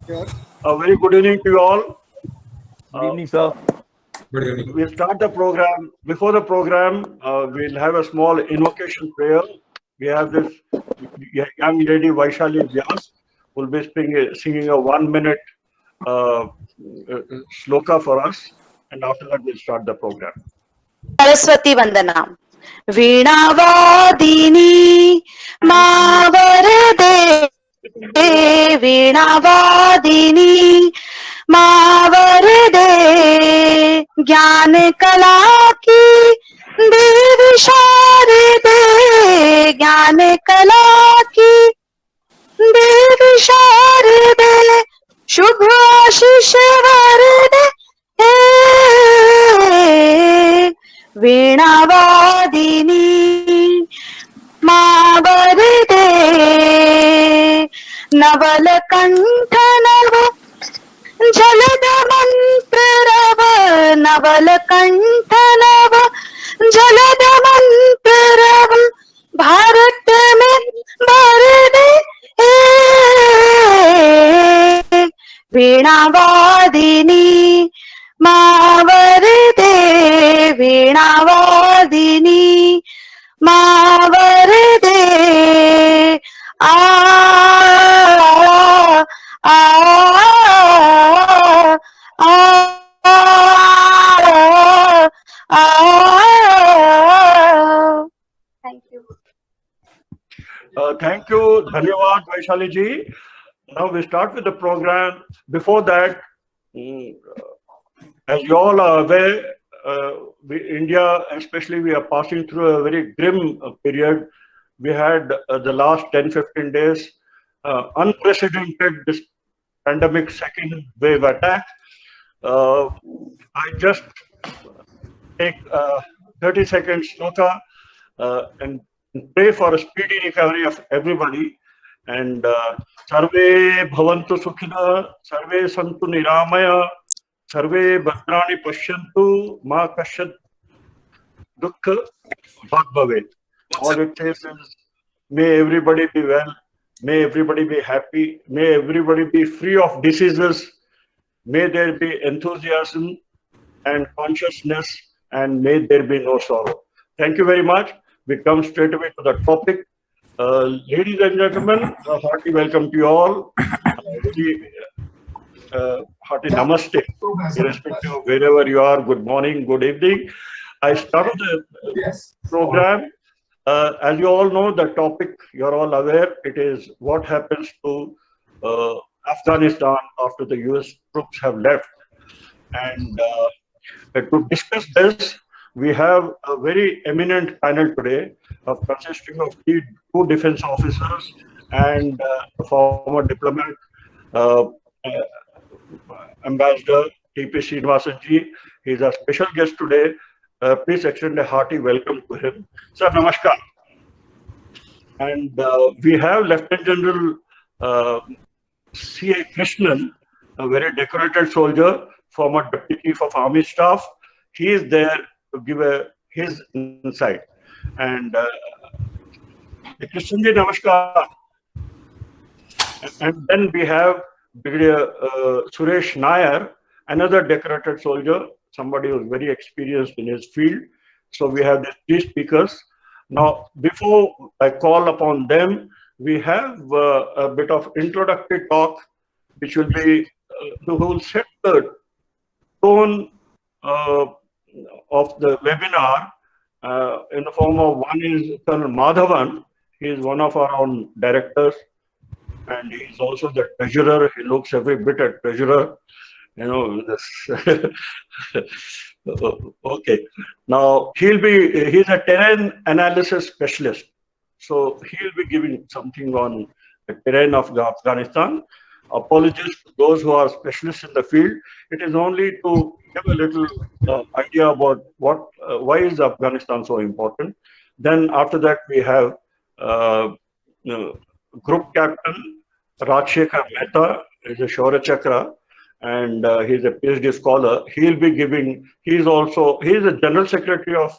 Sure. A very good evening to you all. Good Uh, evening, sir. Good evening. we'll start the program. Before the program, we'll have a small invocation prayer. We have this young lady, Vaishali Vyas, who will be singing a 1 minute uh, sloka for us. And after that, we'll start the program. Saraswati वंदना वीणावादिनी मा वरदे वीणावादिनी मा वरदे ज्ञान कला की देवी शारदे ज्ञान कला की देवी शारदे शुभ आशीष वरदे वीणावादिनी मा वरदे नवलकण्ठ नव जलद मन्त्ररव नवलकण्ठ नव जलद मन्त्ररव भारत में वरदे वीणावादिनी मा वरदे वीणावादिनी मा वरदे आ आ आ thank you Thank you, Dhanyawad, Vaishali ji. Now we start with the program. Before that, mm, as you all are aware, India, especially, we are passing through a very grim period. We had the last 10-15 days unprecedented this pandemic second wave attack. I just take 30 seconds sloka and pray for a speedy recovery of everybody. And Sarve Bhavantu Sukhina, Sarve Santu Niramaya, Sarve Bhadrani Pashyantu, Ma Kashyat Dukkha Bhagvavet. All it says is, may everybody be well, may everybody be happy, may everybody be free of diseases, may there be enthusiasm and consciousness, and may there be no sorrow. Thank you very much. We come straight away to the topic. Ladies and gentlemen, a hearty welcome to you all. Very hearty namaste, irrespective of wherever you are. Good morning, good evening. I started the program. As you all know, the topic, you're all aware, it is what happens to Afghanistan after the US troops have left. And to discuss this, we have a very eminent panel today consisting of two defense officers and a former diplomat, uh, Ambassador T.P. Srinivasanji. He is a special guest today. Please extend a hearty welcome to him. Sir, namaskar. And we have Lieutenant General C.A. Krishnan, a very decorated soldier, former Deputy Chief of Army Staff. He is there to give his insight. And Krishnan ji, namaskar. And then we have Brigadier Suresh Nair, another decorated soldier, somebody who is very experienced in his field. So we have these three speakers. Now, before I call upon them, we have a bit of introductory talk, which will be, who will set the tone of the webinar in the form of one is Colonel Madhavan. He is one of our own directors, and he is also the treasurer. He looks every bit a treasurer. You know, this okay. Now he's a terrain analysis specialist. So he'll be giving something on the terrain of Afghanistan. Apologies to those who are specialists in the field. It is only to give a little idea about why is Afghanistan so important. Then after that we have Group Captain Rajshekhar Mehta, is a Shaurya Chakra, and he's a PhD scholar. He'll be giving. He's a General Secretary of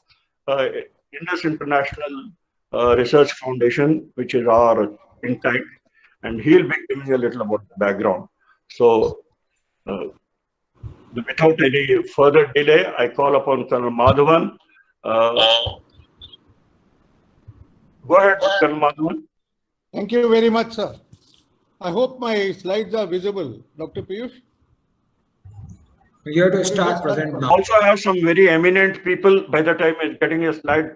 Indus International Research Foundation, which is our think tank, and he'll be giving a little about the background. So, without any further delay, I call upon Colonel Madhavan. Go ahead, Colonel Madhavan. Thank you very much, sir. I hope my slides are visible, Dr. Piyush. You have to start present now. Also, I have some very eminent people. By the time I'm getting a slide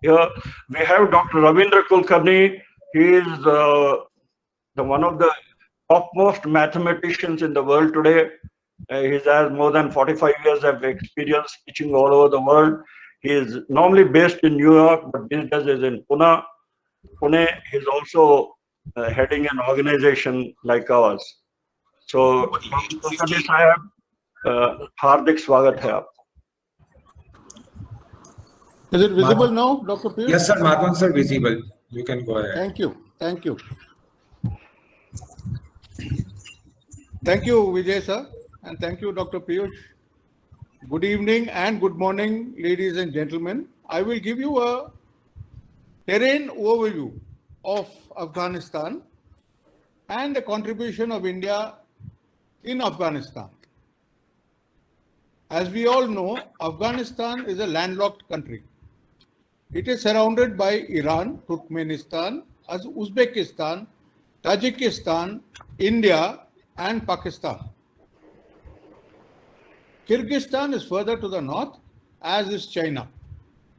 here, we have Dr. Ravindra Kulkarni. He is one of the topmost mathematicians in the world today. He has more than 45 years of experience teaching all over the world. He is normally based in New York, but these days is in Pune. He is also heading an organization like ours. So, Dr. Kulkarni Sahab, हार्दिक स्वागत है आपको. Is it visible now, Dr. Piyush? Yes, sir. Madhavan, sir, visible. You can go ahead. Thank you. Thank you. Thank you, Vijay sir, and thank you, Dr. Piyush. Good evening and good morning, ladies and gentlemen. I will give you a terrain overview of Afghanistan and the contribution of India in Afghanistan. As we all know, Afghanistan is a landlocked country. It is surrounded by Iran, Turkmenistan, Uzbekistan, Tajikistan, India, and Pakistan. Kyrgyzstan is further to the north, as is China.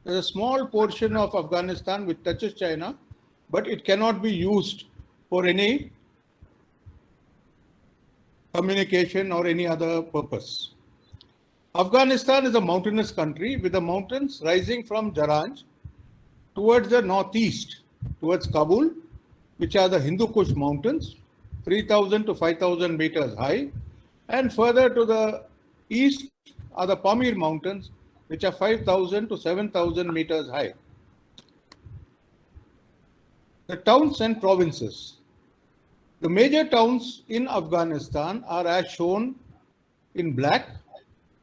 There is a small portion of Afghanistan which touches China, but it cannot be used for any communication or any other purpose. Afghanistan is a mountainous country with the mountains rising from Jaranj towards the northeast, towards Kabul, which are the Hindu Kush mountains, 3,000 to 5,000 meters high, and further to the east are the Pamir mountains, which are 5,000 to 7,000 meters high. The towns and provinces. The major towns in Afghanistan are as shown in black.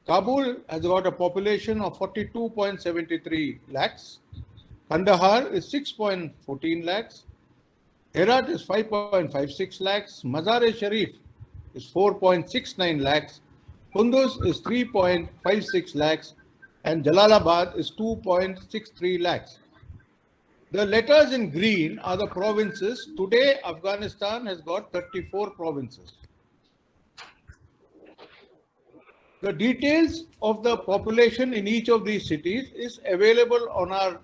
Kabul has got a population of 42.73 lakhs. Kandahar is 6.14 lakhs. Herat is 5.56 lakhs. Mazar-e-Sharif is 4.69 lakhs. Kunduz is 3.56 lakhs. And Jalalabad is 2.63 lakhs. The letters in green are the provinces. Today, Afghanistan has got 34 provinces. The details of the population in each of these cities is available on our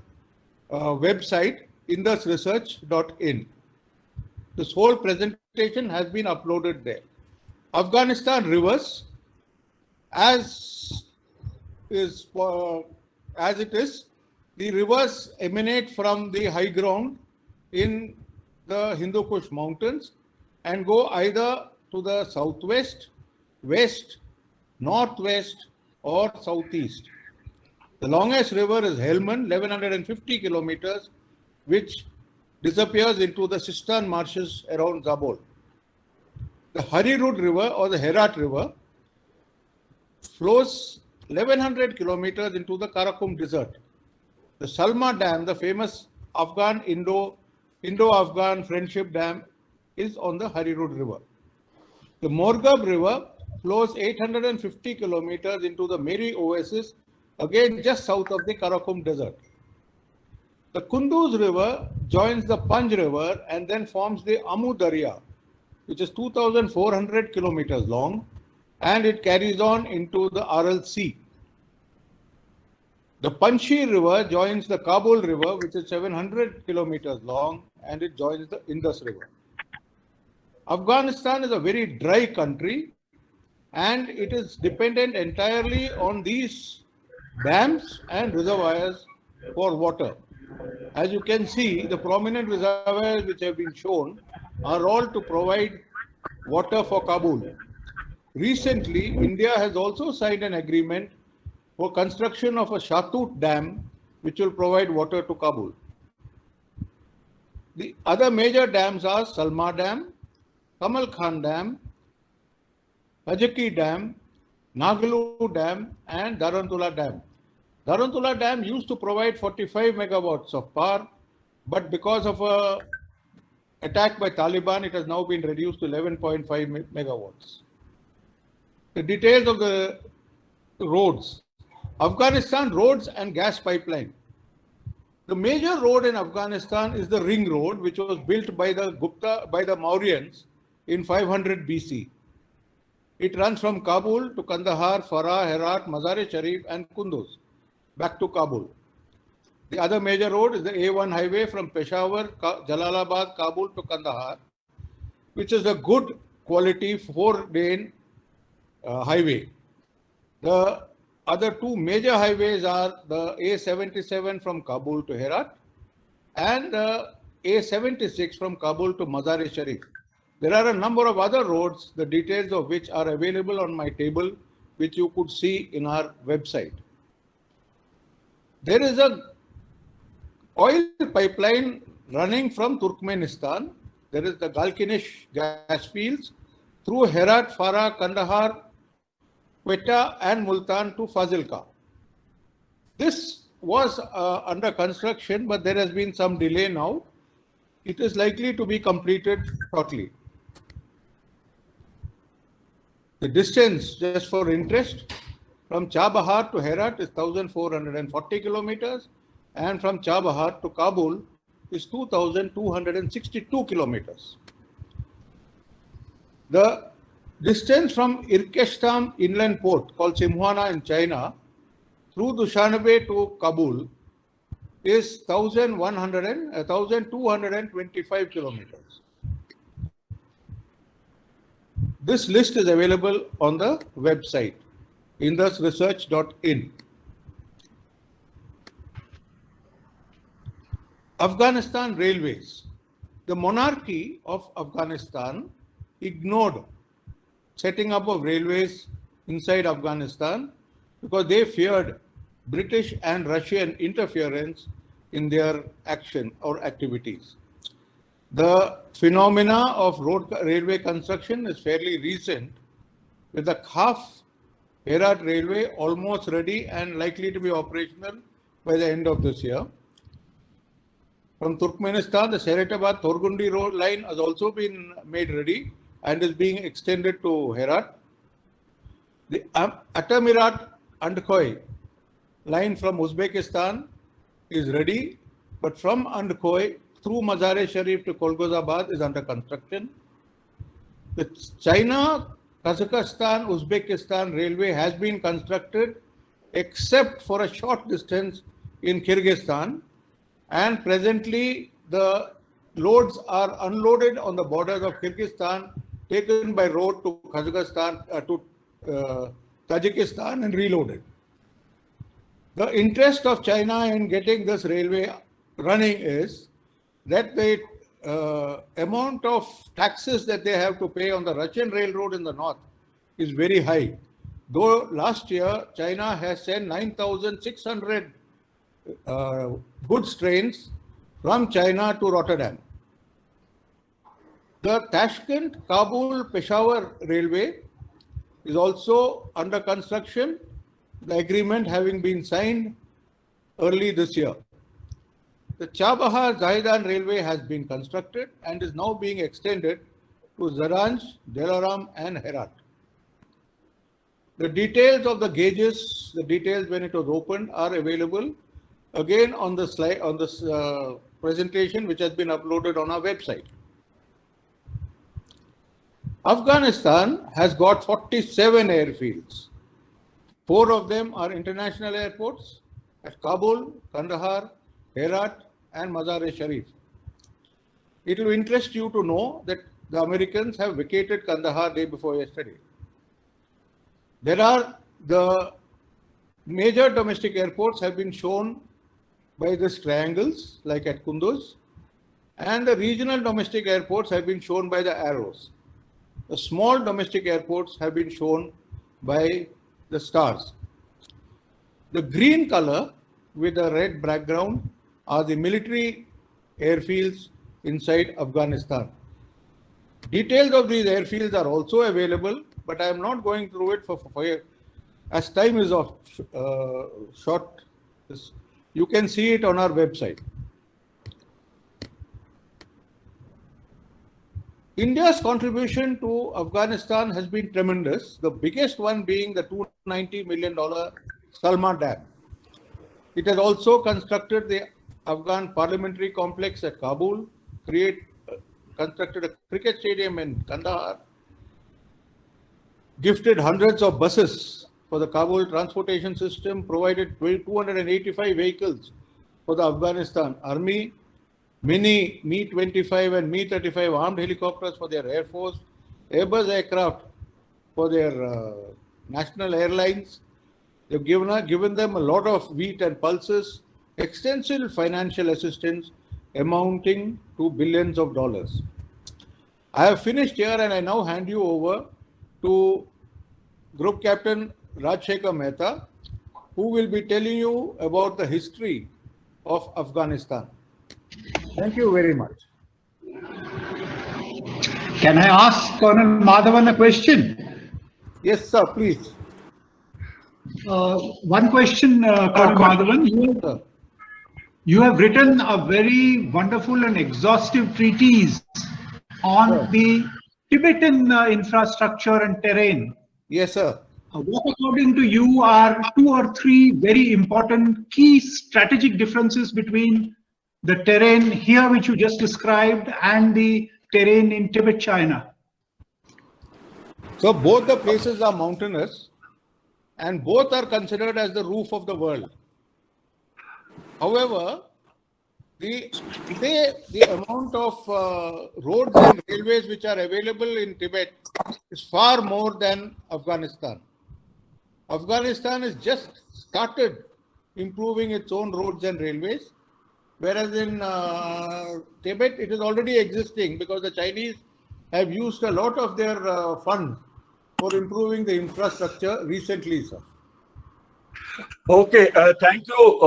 website, indusresearch.in. This whole presentation has been uploaded there. Afghanistan rivers, as it is, the rivers emanate from the high ground in the Hindu Kush mountains and go either to the southwest, west, northwest, or southeast. The longest river is Helmand, 1150 kilometers, which disappears into the Sistan marshes around Zabul. The Harirud River or the Herat River flows 1100 kilometers into the Karakum Desert. The Salma Dam, the famous Indo-Afghan friendship dam, is on the Harirud River. The Morghab River flows 850 kilometers into the Meri Oasis, again just south of the Karakum Desert. The Kunduz River joins the Panj River and then forms the Amu Darya, which is 2,400 kilometers long, and it carries on into the Aral Sea. The Panjshir River joins the Kabul River, which is 700 kilometers long, and it joins the Indus River. Afghanistan is a very dry country, and it is dependent entirely on these dams and reservoirs for water. As you can see, the prominent reservoirs which have been shown are all to provide water for Kabul. Recently, India has also signed an agreement for construction of a Shatut dam, which will provide water to Kabul. The other major dams are Salma Dam, Kamal Khan Dam, Hajaki Dam, Nagalu Dam, and Darantula Dam. Darantula Dam used to provide 45 megawatts of power, but because of a attack by Taliban, it has now been reduced to 11.5 megawatts. The details of the roads. Afghanistan roads and gas pipeline. The major road in Afghanistan is the Ring Road, which was built by the Mauryans in 500 BC. It runs from Kabul to Kandahar, Farah, Herat, Mazar-e-Sharif and Kunduz, back to Kabul. The other major road is the A1 highway from Peshawar, Jalalabad, Kabul to Kandahar, which is a good quality 4-lane highway. The other two major highways are the A77 from Kabul to Herat and the A76 from Kabul to Mazar-e-Sharif. There are a number of other roads, the details of which are available on my table, which you could see in our website. There is a oil pipeline running from Turkmenistan. There is the Galkinish gas fields through Herat, Farah, Kandahar, Quetta and Multan to Fazilka. This was under construction, but there has been some delay now. It is likely to be completed shortly. The distance, just for interest, from Chabahar to Herat is 1,440 kilometers and from Chabahar to Kabul is 2,262 kilometers. The distance from Irkestan inland port called Simhwana in China through Dushanbe to Kabul is 1,225 kilometers. This list is available on the website indusresearch.in. Afghanistan railways. The monarchy of Afghanistan ignored setting up of railways inside Afghanistan because they feared British and Russian interference in their action or activities. The phenomena of railway construction is fairly recent, with the Khaf Herat railway almost ready and likely to be operational by the end of this year. From Turkmenistan, the Seretabad Torgundi road line has also been made ready and is being extended to Herat. The Atamirat Andkhoy line from Uzbekistan is ready, but from Andkhoy through Mazar-e-Sharif to Kolgozabad is under construction. The China, Kazakhstan, Uzbekistan railway has been constructed except for a short distance in Kyrgyzstan, and presently the loads are unloaded on the borders of Kyrgyzstan, taken by road to Kazakhstan, Tajikistan and reloaded. The interest of China in getting this railway running is that the amount of taxes that they have to pay on the Russian railroad in the north is very high. Though last year China has sent 9,600 goods trains from China to Rotterdam. The Tashkent, Kabul, Peshawar railway is also under construction, the agreement having been signed early this year. The Chabahar-Zahedan railway has been constructed and is now being extended to Zaranj, Dilaram and Herat. The details of the gauges, the details when it was opened, are available again on the slide, on this presentation, which has been uploaded on our website. Afghanistan has got 47 airfields. 4 of them are international airports at Kabul, Kandahar, Herat and Mazar-e-Sharif. It will interest you to know that the Americans have vacated Kandahar day before yesterday. There are the major domestic airports have been shown by these triangles, like at Kunduz, and the regional domestic airports have been shown by the arrows. The small domestic airports have been shown by the stars. The green color with the red background are the military airfields inside Afghanistan. Details of these airfields are also available, but I am not going through it for as time is of short. You can see it on our website. India's contribution to Afghanistan has been tremendous, the biggest one being the $290 million Salma Dam. It has also constructed the Afghan parliamentary complex at Kabul, constructed a cricket stadium in Kandahar, gifted hundreds of buses for the Kabul transportation system, provided 285 vehicles for the Afghanistan Army, mini Mi-25 and Mi-35 armed helicopters for their Air Force, Airbus aircraft for their national airlines. They've given them a lot of wheat and pulses, extensive financial assistance amounting to billions of dollars. I have finished here and I now hand you over to Group Captain Rajshekhar Mehta, who will be telling you about the history of Afghanistan. Thank you very much. Can I ask Colonel Madhavan a question? Yes, sir, please. One question, Colonel Madhavan. You have written a very wonderful and exhaustive treatise on the Tibetan infrastructure and terrain. Yes, sir. What, according to you, are 2 or 3 very important key strategic differences between the terrain here, which you just described, and the terrain in Tibet, China? So both the places are mountainous and both are considered as the roof of the world. However, the amount of roads and railways which are available in Tibet is far more than Afghanistan. Afghanistan has just started improving its own roads and railways, whereas in Tibet it is already existing because the Chinese have used a lot of their funds for improving the infrastructure recently, sir. Okay, thank you,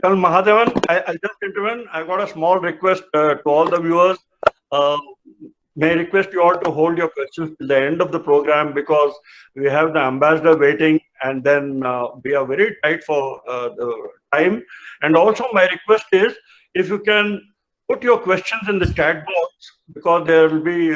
Colonel Mahadevan. I just intervene. I got a small request to all the viewers. May I request you all to hold your questions till the end of the program, because we have the ambassador waiting and then we are very tight for the time. And also my request is, if you can put your questions in the chat box, because there will be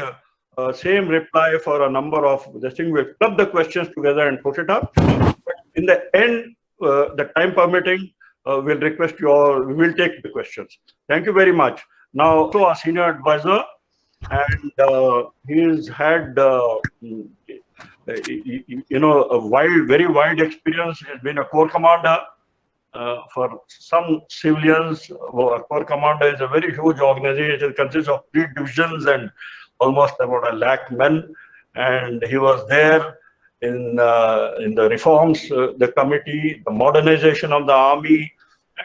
same reply for a number of the thing. We'll club the questions together and put it up. But in the end, the time permitting, we'll request you all, we will take the questions. Thank you very much. Now, so our senior advisor, and he's had you know, a very wide experience. He's been a corps commander for some civilians. A corps commander is a very huge organization. It consists of 3 divisions and almost about 1 lakh men. And he was there in the reforms, the committee, the modernization of the army,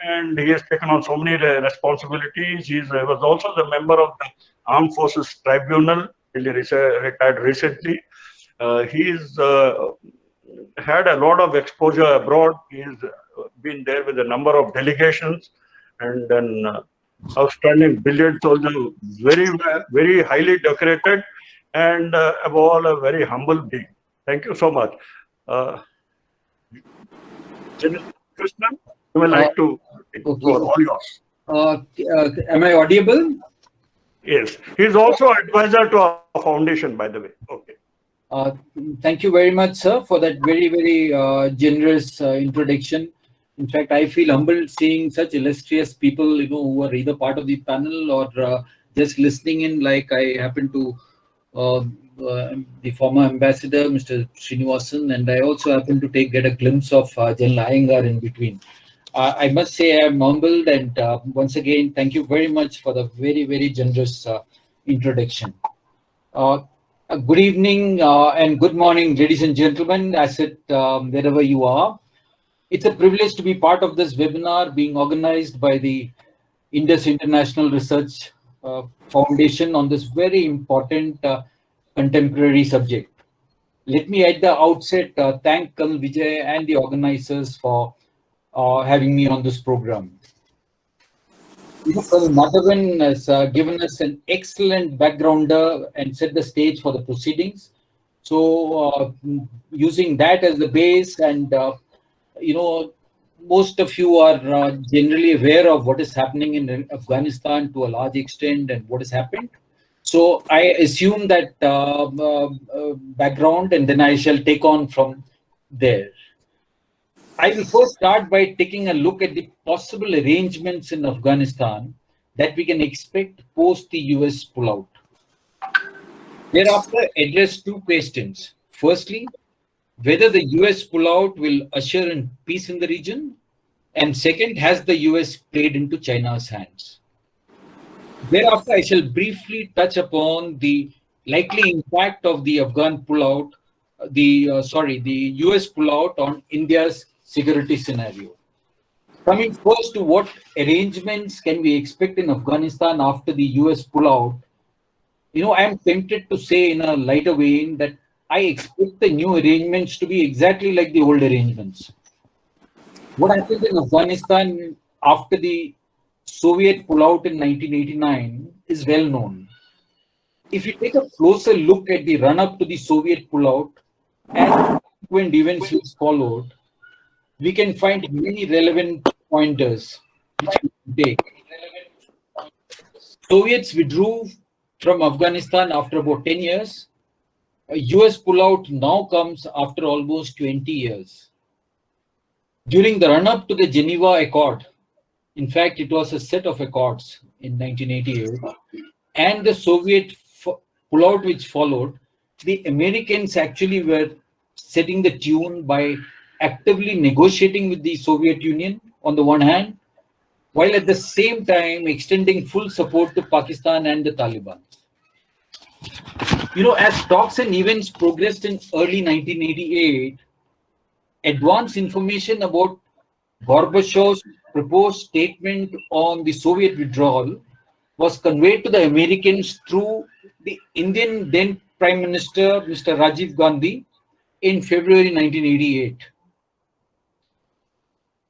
and he has taken on so many responsibilities. He was also the member of the Armed Forces Tribunal, he retired recently. He's had a lot of exposure abroad. He's been there with a number of delegations, and then outstanding brilliant soldier, very highly decorated, and above all, a very humble being. Thank you so much. Krishnan, you would like to go, all yours. Am I audible? Yes, he's also advisor to our foundation, by the way. Okay. Thank you very much, sir, for that very generous introduction. In fact, I feel humbled seeing such illustrious people, you know, who are either part of the panel or just listening in. Like I happen to the former ambassador, Mr. Srinivasan, and I also happen to get a glimpse of General Iyengar in between. I must say I am humbled, and once again, thank you very much for the very generous introduction. Good evening and good morning, ladies and gentlemen, as it wherever you are. It's a privilege to be part of this webinar being organized by the Indus International Research Foundation on this very important contemporary subject. Let me at the outset thank Colonel Vijay and the organizers for having me on this program. Colonel Madhavan has given us an excellent backgrounder and set the stage for the proceedings. So using that as the base, and you know, most of you are generally aware of what is happening in Afghanistan to a large extent and what has happened. So I assume that background, and then I shall take on from there. I will first start by taking a look at the possible arrangements in Afghanistan that we can expect post the US pullout. Thereafter, address two questions. Firstly, whether the US pullout will usher in peace in the region, and second, has the US played into China's hands? Thereafter, I shall briefly touch upon the likely impact of the Afghan pullout, the US pullout on India's security scenario. Coming first to what arrangements can we expect in Afghanistan after the US pullout, I am tempted to say in a lighter vein that I expect the new arrangements to be exactly like the old arrangements. What happened in Afghanistan after the Soviet pullout in 1989 is well known. If you take a closer look at the run-up to the Soviet pullout and subsequent events which followed, we can find many relevant pointers which we can take. Soviets withdrew from Afghanistan after about 10 years. A US pullout now comes after almost 20 years. During the run-up to the Geneva Accord, in fact, it was a set of accords in 1988, and the Soviet pullout which followed, the Americans actually were setting the tune by actively negotiating with the Soviet Union on the one hand, while at the same time extending full support to Pakistan and the Taliban. As talks and events progressed in early 1988, advance information about Gorbachev's proposed statement on the Soviet withdrawal was conveyed to the Americans through the Indian then Prime Minister, Mr. Rajiv Gandhi, in February 1988.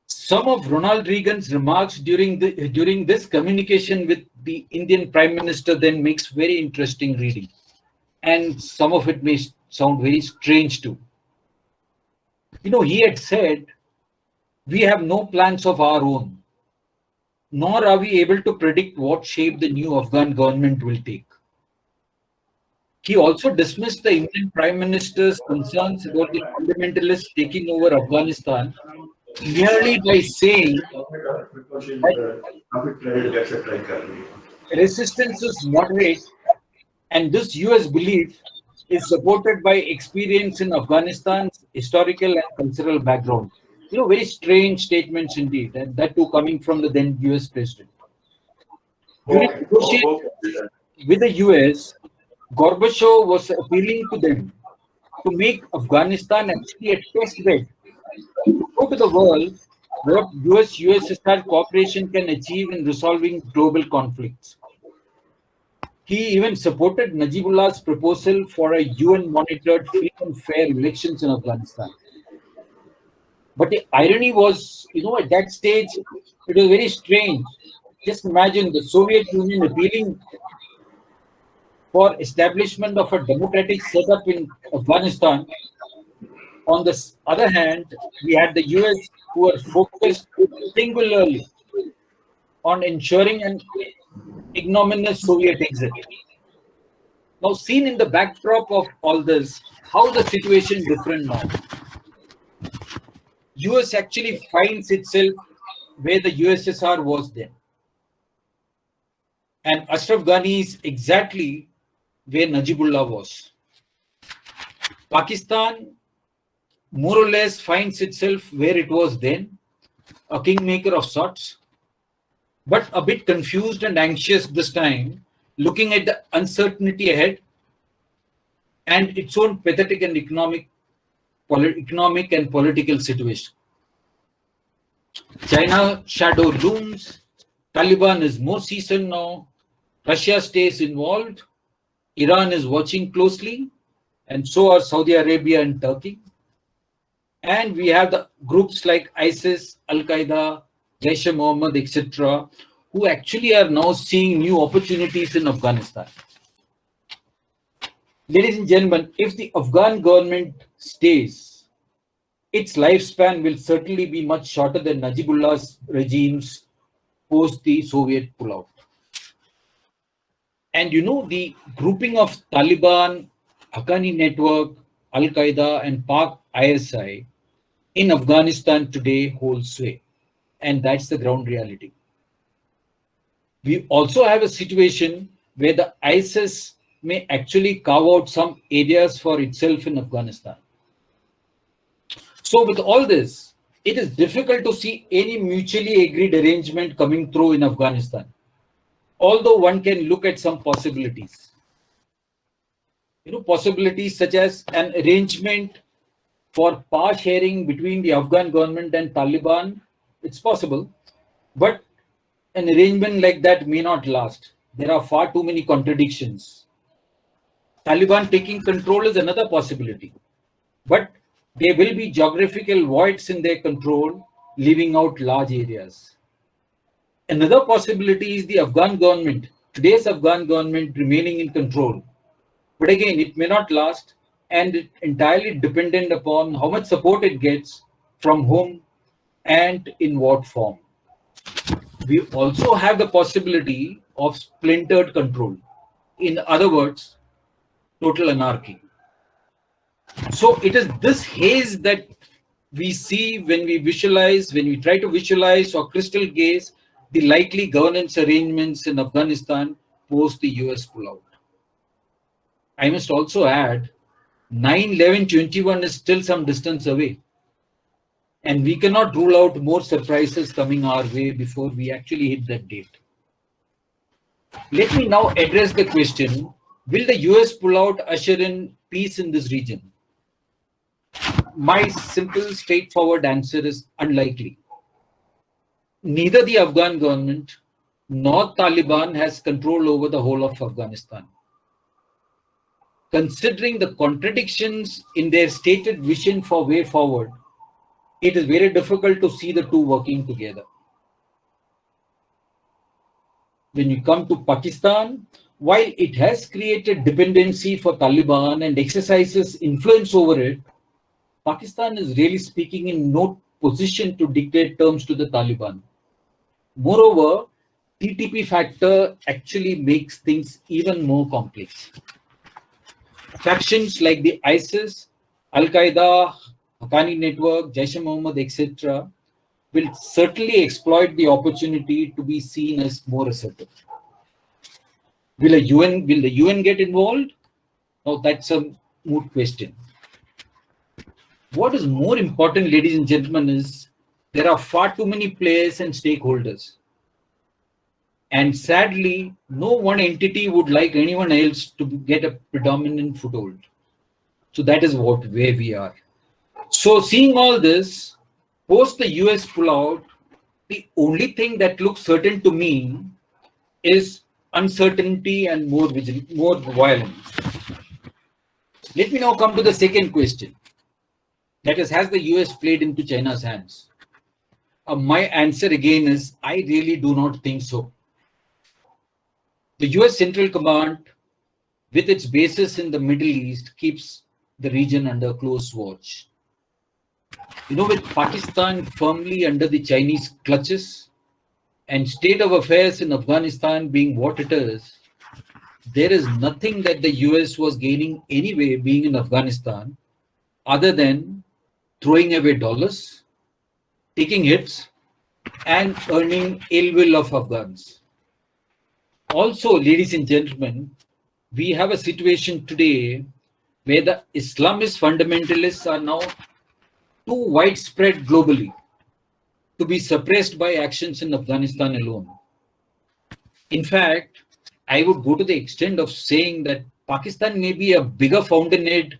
Some of Ronald Reagan's remarks during this communication with the Indian Prime Minister then makes very interesting reading. And some of it may sound very strange too. He had said, "We have no plans of our own, nor are we able to predict what shape the new Afghan government will take." He also dismissed the Indian Prime Minister's concerns about the fundamentalists taking over Afghanistan merely by saying that resistance is moderate, and this US belief is supported by experience in Afghanistan's historical and cultural background. Very strange statements indeed, and that too coming from the then US president. During negotiations with the US, Gorbachev was appealing to them to make Afghanistan actually a test bed to show to the world what US-USSR cooperation can achieve in resolving global conflicts. He even supported Najibullah's proposal for a UN-monitored free and fair elections in Afghanistan. But the irony was, at that stage, it was very strange. Just imagine the Soviet Union appealing for establishment of a democratic setup in Afghanistan. On the other hand, we had the US who were focused singularly on ensuring an ignominious Soviet exit. Now, seen in the backdrop of all this, how is the situation different now? US actually finds itself where the USSR was then. And Ashraf Ghani is exactly where Najibullah was. Pakistan more or less finds itself where it was then, a kingmaker of sorts, but a bit confused and anxious this time, looking at the uncertainty ahead and its own pathetic and economic and political situation. China shadow looms, Taliban is more seasoned now, Russia stays involved, Iran is watching closely, and so are Saudi Arabia and Turkey. And we have the groups like ISIS, Al-Qaeda, Jaish-e-Mohammed, etc., who actually are now seeing new opportunities in Afghanistan. Ladies and gentlemen, if the Afghan government stays, its lifespan will certainly be much shorter than Najibullah's regimes post the Soviet pullout. And the grouping of Taliban, Haqqani Network, Al-Qaeda and Pak ISI in Afghanistan today holds sway. And that's the ground reality. We also have a situation where the ISIS may actually carve out some areas for itself in Afghanistan. So with all this, it is difficult to see any mutually agreed arrangement coming through in Afghanistan, although one can look at some possibilities. Possibilities such as an arrangement for power sharing between the Afghan government and Taliban, it's possible, but an arrangement like that may not last. There are far too many contradictions. Taliban taking control is another possibility, but there will be geographical voids in their control, leaving out large areas. Another possibility is the Afghan government, today's Afghan government remaining in control. But again, it may not last, and it entirely dependent upon how much support it gets, from whom, and in what form. We also have the possibility of splintered control. In other words, total anarchy. So it is this haze that we see when we try to visualize or crystal gaze the likely governance arrangements in Afghanistan post the US pullout. I must also add, 9/11/21 is still some distance away. And we cannot rule out more surprises coming our way before we actually hit that date. Let me now address the question, will the US pullout usher in peace in this region? My simple, straightforward answer is unlikely. Neither the Afghan government nor Taliban has control over the whole of Afghanistan. Considering the contradictions in their stated vision for way forward, it is very difficult to see the two working together. When you come to Pakistan, while it has created dependency for Taliban and exercises influence over it, Pakistan is really speaking in no position to dictate terms to the Taliban. Moreover, TTP factor actually makes things even more complex. Factions like the ISIS, Al-Qaeda, Haqqani Network, Jaish-e-Mohammed, etc. will certainly exploit the opportunity to be seen as more assertive. Will the UN get involved? No, that's a moot question. What is more important, ladies and gentlemen, is there are far too many players and stakeholders. And sadly, no one entity would like anyone else to get a predominant foothold. So that is where we are. So seeing all this, post the US pullout, the only thing that looks certain to me is uncertainty and more violence. Let me now come to the second question. That is, has the US played into China's hands? My answer again is, I really do not think so. The US Central Command, with its bases in the Middle East, keeps the region under close watch. With Pakistan firmly under the Chinese clutches and state of affairs in Afghanistan being what it is, there is nothing that the US was gaining anyway being in Afghanistan other than throwing away dollars, taking hits, and earning ill will of Afghans. Also, ladies and gentlemen, we have a situation today where the Islamist fundamentalists are now too widespread globally to be suppressed by actions in Afghanistan alone. In fact, I would go to the extent of saying that Pakistan may be a bigger fountainhead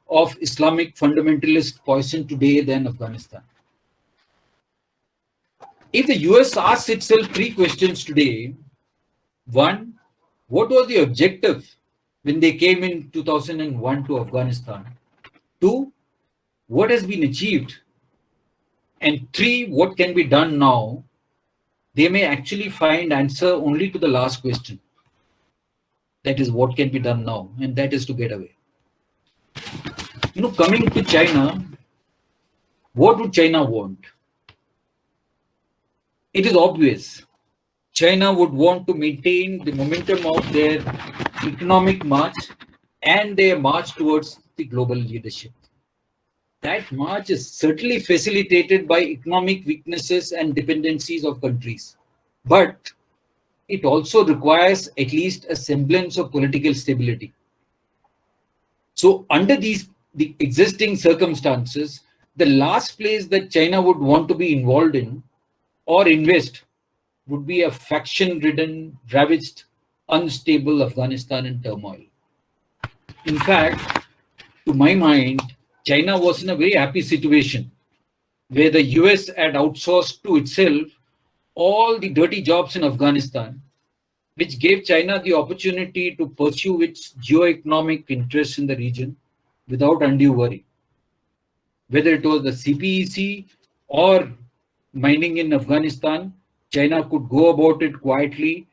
of Islamic fundamentalist poison today than Afghanistan. If the US asks itself three questions today: one, what was the objective when they came in 2001 to Afghanistan? Two, what has been achieved? And three, what can be done now? They may actually find answer only to the last question. That is, what can be done now? And that is to get away. Coming to China, what would China want? It is obvious. China would want to maintain the momentum of their economic march and their march towards the global leadership. That march is certainly facilitated by economic weaknesses and dependencies of countries. But it also requires at least a semblance of political stability. So under the existing circumstances, the last place that China would want to be involved in or invest would be a faction-ridden, ravaged, unstable Afghanistan in turmoil. In fact, to my mind, China was in a very happy situation where the US had outsourced to itself all the dirty jobs in Afghanistan, which gave China the opportunity to pursue its geo-economic interests in the region without undue worry. Whether it was the CPEC or mining in Afghanistan, China could go about it quietly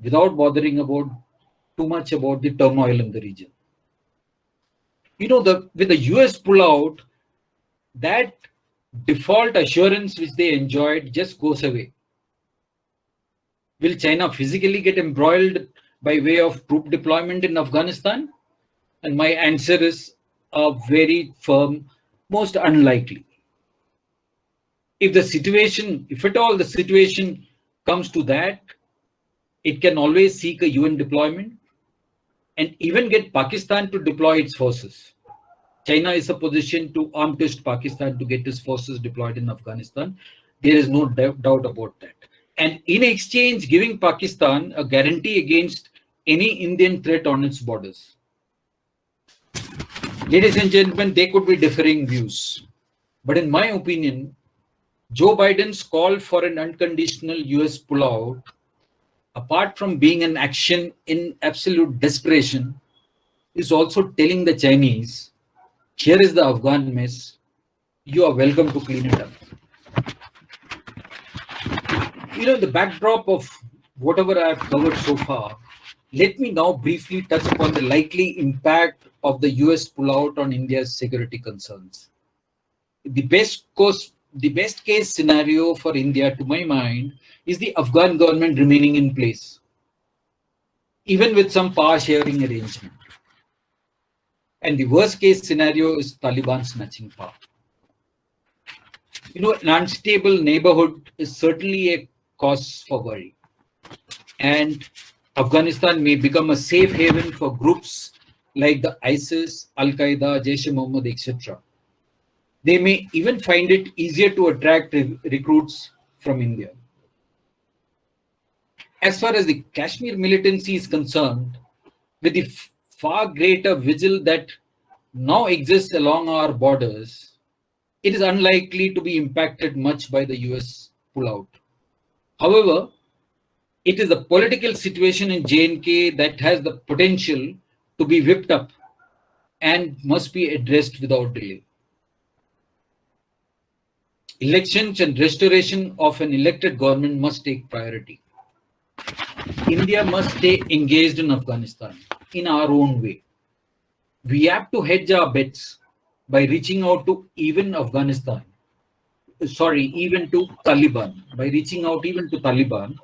without bothering too much about the turmoil in the region. With the US pullout, that default assurance which they enjoyed just goes away. Will China physically get embroiled by way of troop deployment in Afghanistan? And my answer is a very firm, most unlikely. If at all the situation comes to that, it can always seek a UN deployment and even get Pakistan to deploy its forces. China is a position to arm twist Pakistan to get its forces deployed in Afghanistan. There is no doubt about that. And in exchange, giving Pakistan a guarantee against any Indian threat on its borders. Ladies and gentlemen, there could be differing views. But in my opinion, Joe Biden's call for an unconditional US pullout, apart from being an action in absolute desperation, is also telling the Chinese, here is the Afghan mess, you are welcome to clean it up. The backdrop of whatever I have covered so far, let me now briefly touch upon the likely impact of the US pullout on India's security concerns. The best case scenario for India, to my mind, is the Afghan government remaining in place, even with some power sharing arrangement. And the worst case scenario is Taliban snatching power. An unstable neighborhood is certainly a cause for worry. And Afghanistan may become a safe haven for groups like the ISIS, Al-Qaeda, Jaish-e-Mohammed, etc. They may even find it easier to attract recruits from India. As far as the Kashmir militancy is concerned, with the far greater vigil that now exists along our borders, it is unlikely to be impacted much by the US pullout. However, it is the political situation in J&K that has the potential to be whipped up and must be addressed without delay. Elections and restoration of an elected government must take priority. India must stay engaged in Afghanistan in our own way. We have to hedge our bets by reaching out to even to Taliban, by reaching out even to Taliban,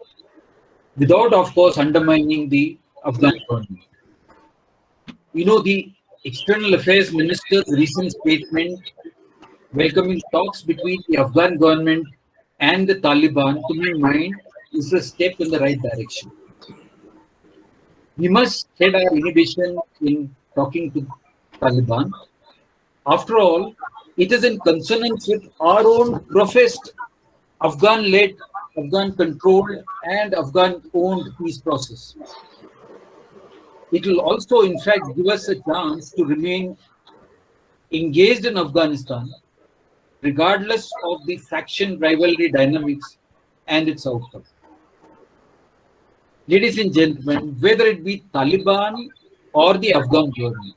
without, of course, undermining the Afghan government. The External Affairs Minister's recent statement welcoming talks between the Afghan government and the Taliban, to my mind, is a step in the right direction. We must shed our inhibition in talking to Taliban. After all, it is in consonance with our own professed Afghan-led, Afghan-controlled and Afghan-owned peace process. It will also, in fact, give us a chance to remain engaged in Afghanistan, regardless of the faction rivalry dynamics and its outcome. Ladies and gentlemen, whether it be Taliban or the Afghan government,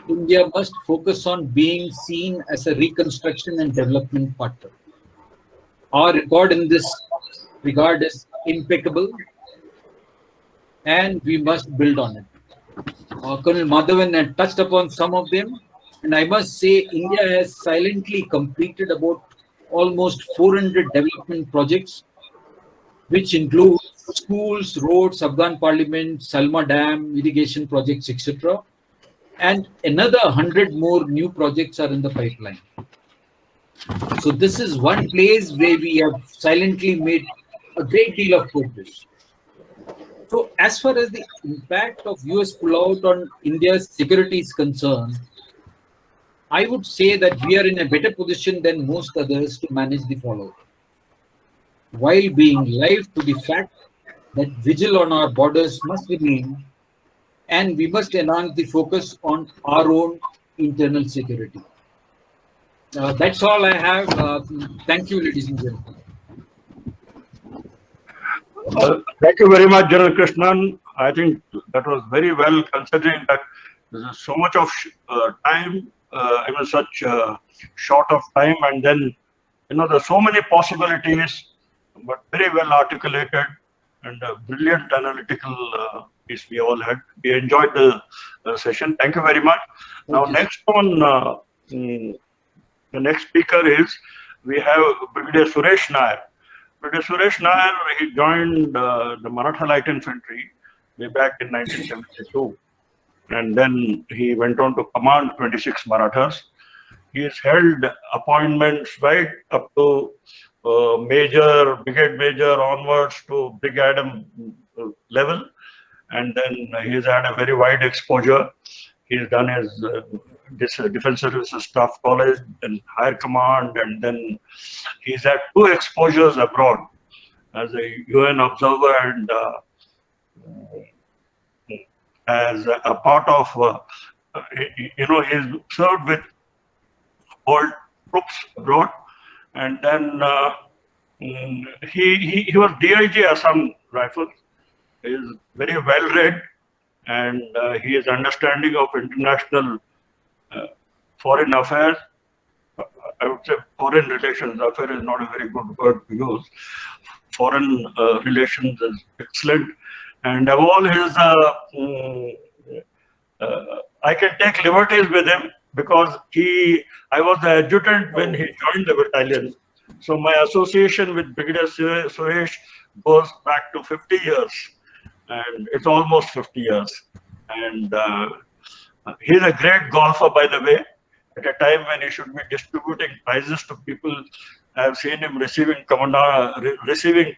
India must focus on being seen as a reconstruction and development partner. Our record in this regard is impeccable, and we must build on it. Colonel Madhavan had touched upon some of them, and I must say India has silently completed about almost 400 development projects, which includes schools, roads, Afghan parliament, Salma Dam, irrigation projects, etc. And another 100 more new projects are in the pipeline. So this is one place where we have silently made a great deal of progress. So as far as the impact of US pullout on India's security is concerned, I would say that we are in a better position than most others to manage the fallout, while being alive to the fact that vigil on our borders must remain, and we must enhance the focus on our own internal security. That's all I have. Thank you, ladies and gentlemen. Thank you very much, General Krishnan. I think that was very well, considering that there's so much of time, such short of time, and then, there's so many possibilities, but very well articulated and a brilliant analytical piece we all had. We enjoyed the session. Thank you very much. Now, next one, the next speaker is, we have Brigadier Suresh Nair. Brigadier Suresh Nair, he joined the Maratha Light Infantry way back in 1972. And then he went on to command 26 Marathas. He has held appointments right up to major, brigade major onwards to brigadier level. And then he's had a very wide exposure. He's done his Defense Services Staff College and higher command, and then he's had 2 exposures abroad as a UN observer and as a part of, he's served with old troops abroad, and then he was DIG Assam Rifles. He is very well read, and he is understanding of international foreign affairs. I would say foreign relations. Affair is not a very good word to use. Foreign relations is excellent, and of all his, I can take liberties with him because I was the adjutant when he joined the battalion. So my association with Brigadier Suresh goes back to 50 years, and it's almost 50 years. And he's a great golfer, by the way. At a time when he should be distributing prizes to people, I have seen him receiving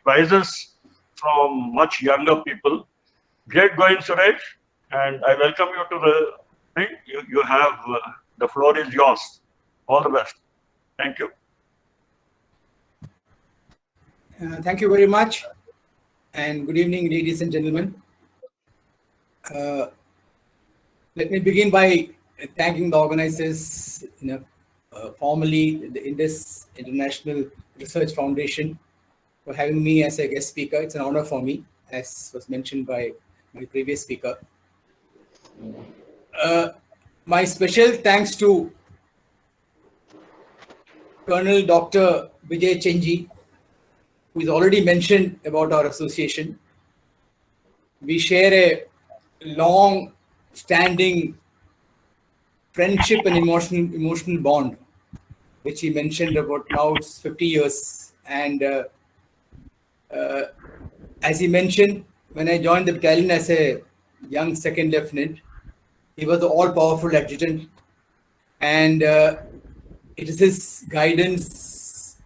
prizes from much younger people. Great going, Suresh, and I welcome you to the thing. You have the floor is yours. All the best. Thank you. Thank you very much, and good evening, ladies and gentlemen. Let me begin by thanking the organizers, formally the Indus International Research Foundation, for having me as a guest speaker. It's an honor for me, as was mentioned by my previous speaker. My special thanks to Colonel Dr. Vijay Chenji, who is already mentioned about our association. We share a long-standing friendship and emotional bond, which he mentioned about now it's 50 years. And as he mentioned, when I joined the battalion as a young second lieutenant, he was the all-powerful adjutant. And it is his guidance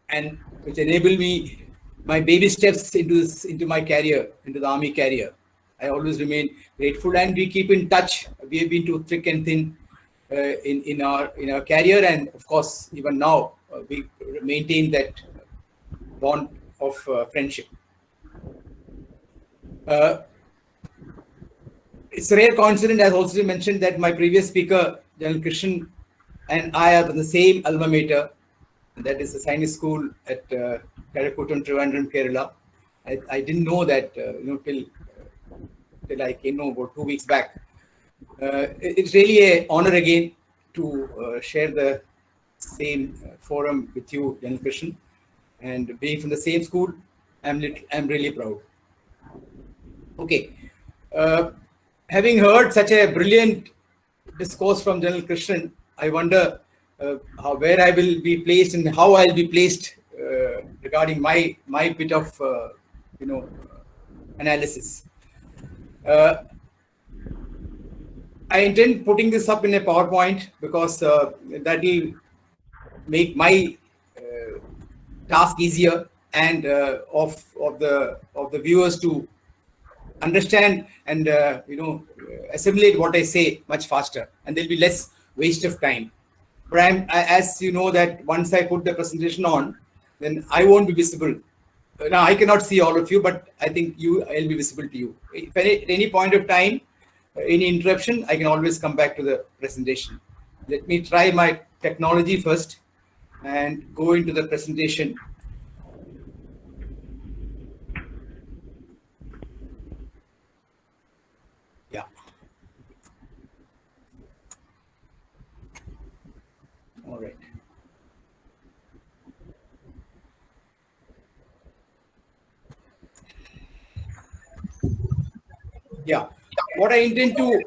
and which enabled me my baby steps into my career, into the army career. I always remain grateful, and we keep in touch. We have been through thick and thin in our career, and of course, even now we maintain that bond of friendship. It's a rare coincidence, as also mentioned, that my previous speaker, General Krishnan, and I are in the same alma mater. That is the Sainik School at Kadakuttam, Trivandrum, Kerala. I didn't know that till I came about 2 weeks back. It's really an honor again to share the same forum with you, General Krishnan, and being from the same school, I'm really proud. Okay, having heard such a brilliant discourse from General Krishnan, I wonder where I will be placed and how I'll be placed regarding my bit of analysis. I intend putting this up in a PowerPoint because that will make my task easier and of the viewers to understand and assimilate what I say much faster, and there'll be less waste of time. But as you know that once I put the presentation on, then I won't be visible. Now I cannot see all of you, but I think I'll be visible to you. If at any point of time, any interruption, I can always come back to the presentation. Let me try my technology first and go into the presentation. Yeah. All right. Yeah. What I intend to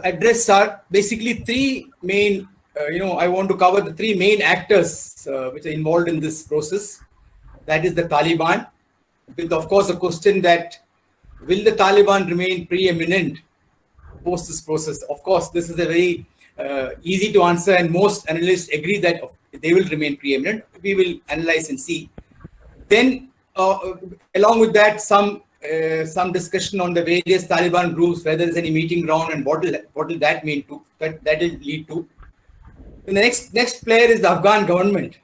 address are basically three main, I want to cover the three main actors which are involved in this process. That is the Taliban, with of course a question that will the Taliban remain preeminent post this process? Of course, this is a very easy to answer, and most analysts agree that they will remain preeminent. We will analyze and see. Then, along with that, some discussion on the various Taliban groups, whether there's any meeting ground and what will that mean to that will lead to. And the next player is the Afghan government.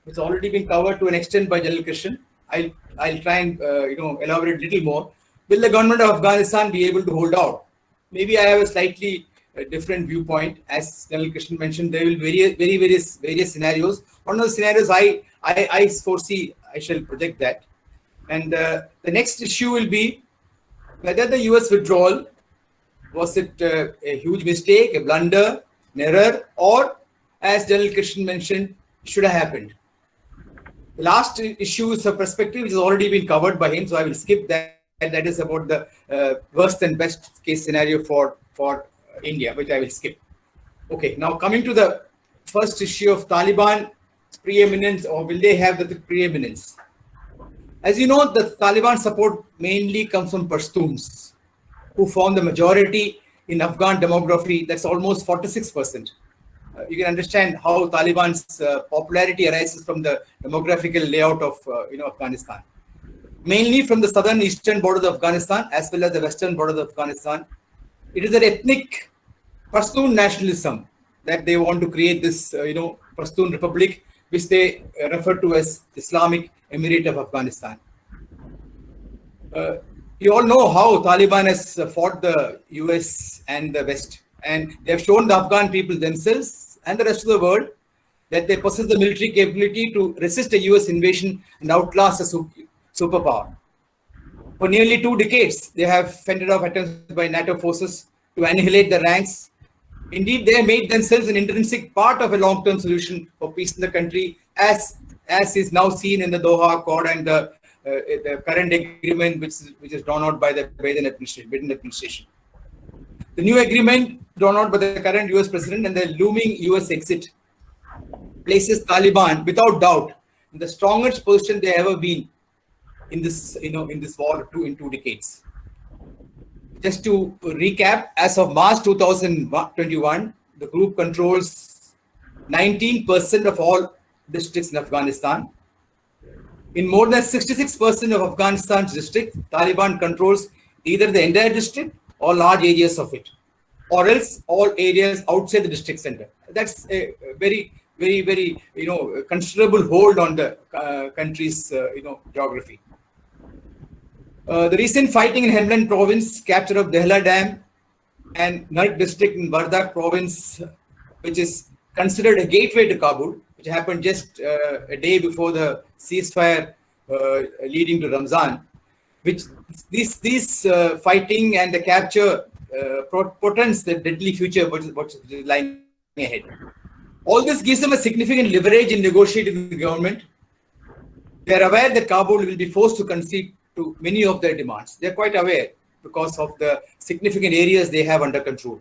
It's already been covered to an extent by General Krishan. I'll try and elaborate a little more. Will the government of Afghanistan be able to hold out? Maybe I have a slightly different viewpoint. As General Krishan mentioned, there will be various scenarios. One of the scenarios I foresee, I shall project that. And the next issue will be whether the US withdrawal, was it a huge mistake, a blunder, an error, or as General Krishan mentioned, should have happened. The last issue is a perspective which has already been covered by him, so I will skip that. That is about the worst and best case scenario for India, which I will skip. Okay, now coming to the first issue of Taliban preeminence, or will they have the preeminence? As you know, the Taliban support mainly comes from Pashtuns, who form the majority in Afghan demography. That's almost 46%. You can understand how Taliban's popularity arises from the demographical layout of Afghanistan. Mainly from the southern eastern borders of Afghanistan as well as the western borders of Afghanistan. It is an ethnic Pashtun nationalism that they want to create this, Pashtun Republic, which they refer to as Islamic Emirate of Afghanistan. You all know how Taliban has fought the US and the West, and they have shown the Afghan people themselves and the rest of the world that they possess the military capability to resist a US invasion and outlast a superpower. For nearly 2 decades, they have fended off attempts by NATO forces to annihilate the ranks. Indeed, they have made themselves an intrinsic part of a long-term solution for peace in the country, as is now seen in the Doha Accord and the current agreement which is drawn out by the Biden administration. The new agreement drawn out by the current US president and the looming US exit places Taliban without doubt in the strongest position they have ever been in this war in 2 decades. Just to recap, as of March 2021, the group controls 19% of all districts in Afghanistan. In more than 66% of Afghanistan's districts, Taliban controls either the entire district or large areas of it, or else all areas outside the district center. That's a very considerable hold on the country's geography. The recent fighting in Helmand province, capture of Dehla Dam and Nark district in Bardak province, which is considered a gateway to Kabul, which happened just a day before the ceasefire leading to Ramzan, which these fighting and the capture portends the deadly future which is lying ahead. All this gives them a significant leverage in negotiating with the government. They are aware that Kabul will be forced to concede to many of their demands. They are quite aware because of the significant areas they have under control.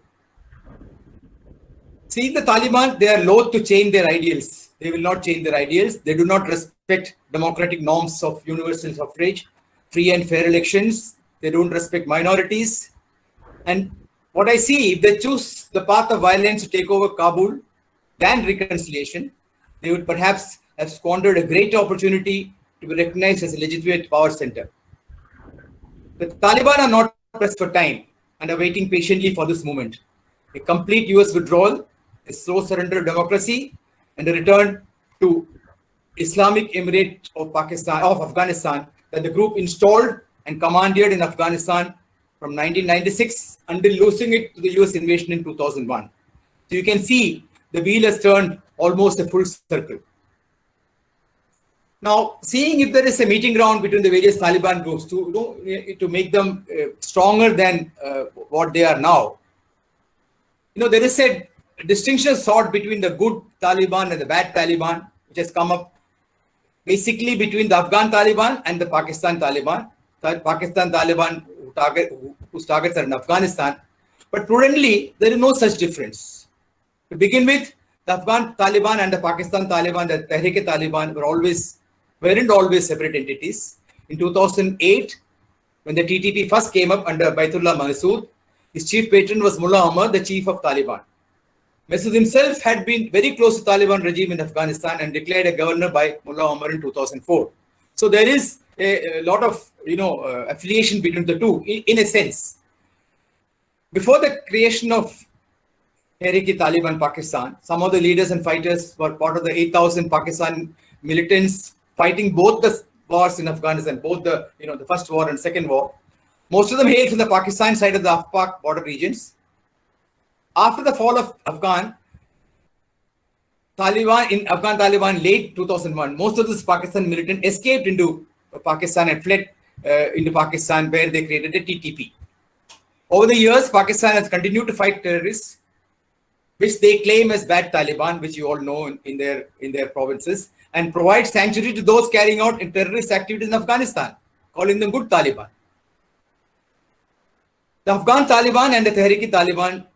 See, the Taliban, they are loath to change their ideals. They will not change their ideals. They do not respect democratic norms of universal suffrage, free and fair elections, They don't respect minorities. And what I see, if they choose the path of violence to take over Kabul than reconciliation, they would perhaps have squandered a great opportunity to be recognized as a legitimate power center. The Taliban are not pressed for time and are waiting patiently for this moment. A complete US withdrawal, a slow surrender of democracy, and a return to Islamic Emirate of Afghanistan that the group installed and commandeered in Afghanistan from 1996 until losing it to the US invasion in 2001. So you can see the wheel has turned almost a full circle. Now, seeing if there is a meeting ground between the various Taliban groups to make them stronger than what they are now, there is a distinction sought between the good Taliban and the bad Taliban, which has come up basically between the Afghan Taliban and the Pakistan Taliban. The Pakistan Taliban whose targets are in Afghanistan. But prudently, there is no such difference. To begin with, the Afghan Taliban and the Pakistan Taliban, the Tehrik-e-Taliban weren't always separate entities. In 2008, when the TTP first came up under Baitullah Masood, his chief patron was Mullah Omar, the chief of Taliban. Masood himself had been very close to Taliban regime in Afghanistan and declared a governor by Mullah Omar in 2004. So there is a lot of affiliation between the two in a sense. Before the creation of Tehrik-e-Taliban Pakistan, some of the leaders and fighters were part of the 8,000 Pakistan militants fighting both the wars in Afghanistan, both the first war and second war. Most of them hailed from the Pakistan side of the Afpak border regions. After the fall of Afghan Taliban late 2001, most of this Pakistan militant escaped into Pakistan and fled into Pakistan, where they created a TTP. Over the years, Pakistan has continued to fight terrorists, which they claim as bad Taliban, which you all know in their provinces, and provide sanctuary to those carrying out terrorist activities in Afghanistan, calling them good Taliban. The Afghan Taliban and the Tehrik-e-Taliban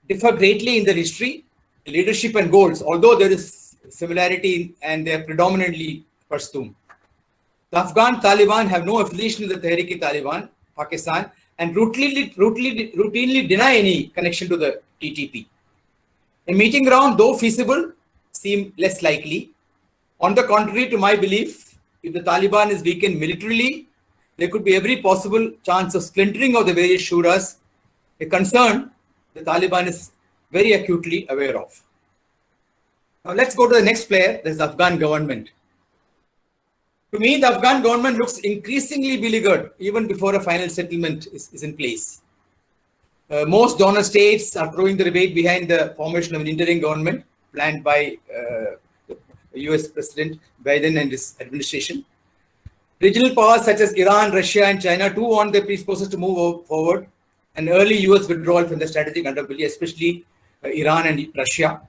differ greatly in their history, leadership and goals, although there is similarity and they are predominantly Pashtun. The Afghan Taliban have no affiliation with the Tehrik-e-Taliban, Pakistan, and routinely deny any connection to the TTP. A meeting ground, though feasible, seem less likely. On the contrary, to my belief, if the Taliban is weakened militarily, there could be every possible chance of splintering of the various shuras, a concern the Taliban is very acutely aware of. Now let's go to the next player, there's the Afghan government. To me, the Afghan government looks increasingly beleaguered even before a final settlement is in place. Most donor states are throwing the weight behind the formation of an interim government planned by US President Biden and his administration. Regional powers such as Iran, Russia, and China too want their peace process to move forward. An early US withdrawal from the strategic underbelly, especially Iran and Russia.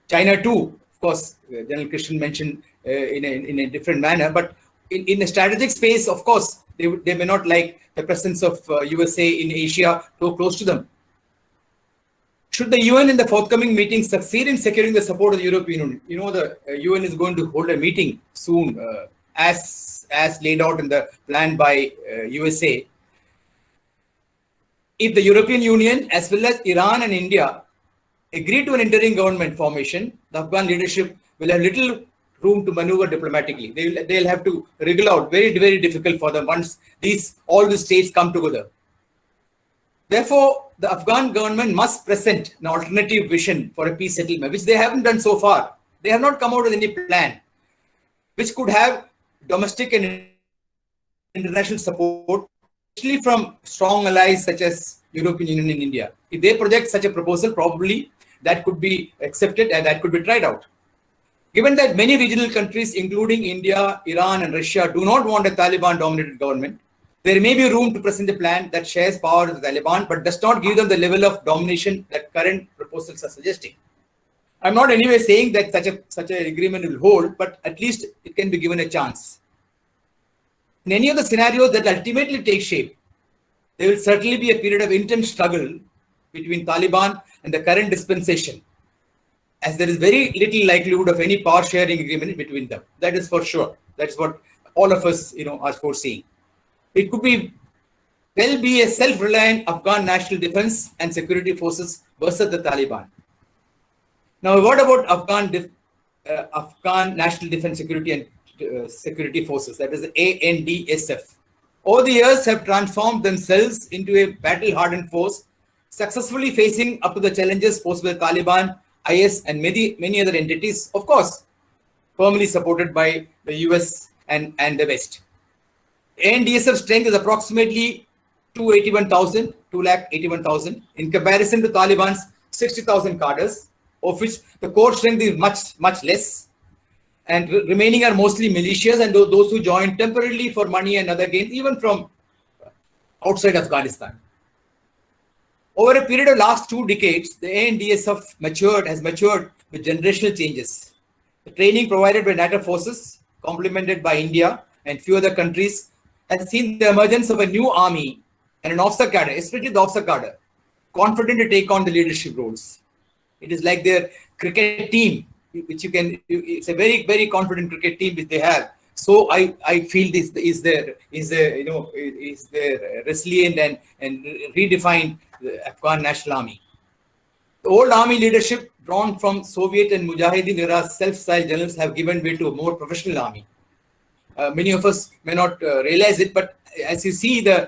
China too, of course, General Christian mentioned in a different manner, but in a strategic space, of course, they may not like the presence of USA in Asia too close to them. Should the UN in the forthcoming meeting succeed in securing the support of the European Union, the UN is going to hold a meeting soon, as laid out in the plan by USA. If the European Union, as well as Iran and India, agree to an interim government formation, the Afghan leadership will have little room to maneuver diplomatically. They'll have to wriggle out. Very, very difficult for them once all the states come together. Therefore, the Afghan government must present an alternative vision for a peace settlement, which they haven't done so far. They have not come out with any plan, which could have domestic and international support, especially from strong allies such as European Union and India. If they project such a proposal, probably that could be accepted and that could be tried out. Given that many regional countries, including India, Iran, and Russia, do not want a Taliban-dominated government, there may be room to present a plan that shares power with the Taliban, but does not give them the level of domination that current proposals are suggesting. I'm not anyway saying that such an agreement will hold, but at least it can be given a chance. In any of the scenarios that ultimately take shape, there will certainly be a period of intense struggle between Taliban and the current dispensation, as there is very little likelihood of any power sharing agreement between them. That is for sure. That's what all of us, are foreseeing. It could be will be a self-reliant Afghan national defense and security forces versus the Taliban. Now, what about Afghan National Defense Security and Security Forces, that is the ANDSF? Over the years have transformed themselves into a battle-hardened force, successfully facing up to the challenges posed by the Taliban, IS, and many other entities, of course, firmly supported by the US and the West. ANDSF strength is approximately 281,000 in comparison to Taliban's 60,000 cadres, of which the core strength is much less, and remaining are mostly militias and those who joined temporarily for money and other gains, even from outside Afghanistan. Over a period of last 2 decades, the ANDSF has matured with generational changes. The training provided by NATO forces, complemented by India and few other countries, has seen the emergence of a new army and an officer cadre, especially the officer cadre, confident to take on the leadership roles. It is like their cricket team, which it's a very, very confident cricket team which they have. So I feel this is their resilient and redefined the Afghan National Army. The old army leadership, drawn from Soviet and Mujahideen era self-styled generals, have given way to a more professional army. Many of us may not realize it, but as you see the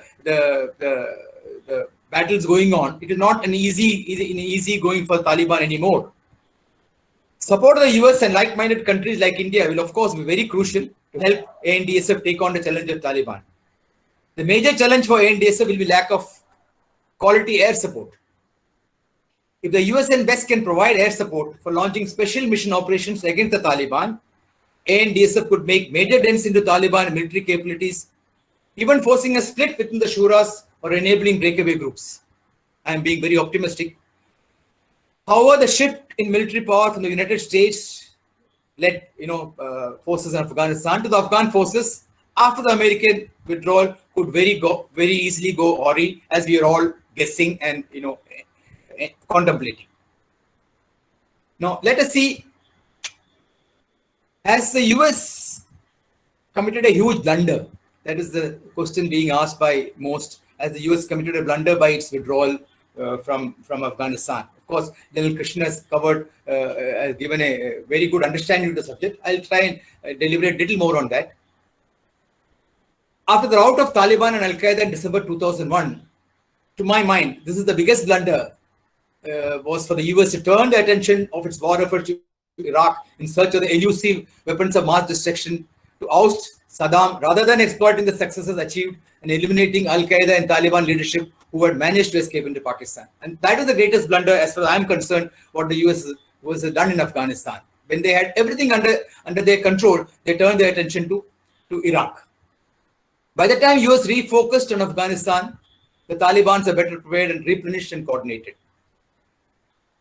battles going on, it is not an easy going for Taliban anymore. Support of the US and like-minded countries like India will of course be very crucial to help ANDSF take on the challenge of Taliban. The major challenge for ANDSF will be lack of quality air support. If the US and West can provide air support for launching special mission operations against the Taliban, ANDSF could make major dents into Taliban military capabilities, even forcing a split within the Shuras or enabling breakaway groups. I am being very optimistic. However, the shift in military power from the United States-led forces in Afghanistan to the Afghan forces after the American withdrawal could very easily go awry, as we are all guessing and contemplating. Now, let us see. Has the US committed a huge blunder? That is the question being asked by most. Has the US committed a blunder by its withdrawal from Afghanistan? Of course, General Krishna has given a very good understanding of the subject. I'll try and deliberate a little more on that. After the rout of Taliban and Al-Qaeda in December 2001, to my mind, this is the biggest blunder was for the US to turn the attention of its war effort to Iraq in search of the elusive weapons of mass destruction to oust Saddam, rather than exploiting the successes achieved and eliminating Al-Qaeda and Taliban leadership who had managed to escape into Pakistan. And that is the greatest blunder, as far as I'm concerned, what the US was done in Afghanistan. When they had everything under their control, they turned their attention to Iraq. By the time US refocused on Afghanistan, the Taliban are better prepared and replenished and coordinated.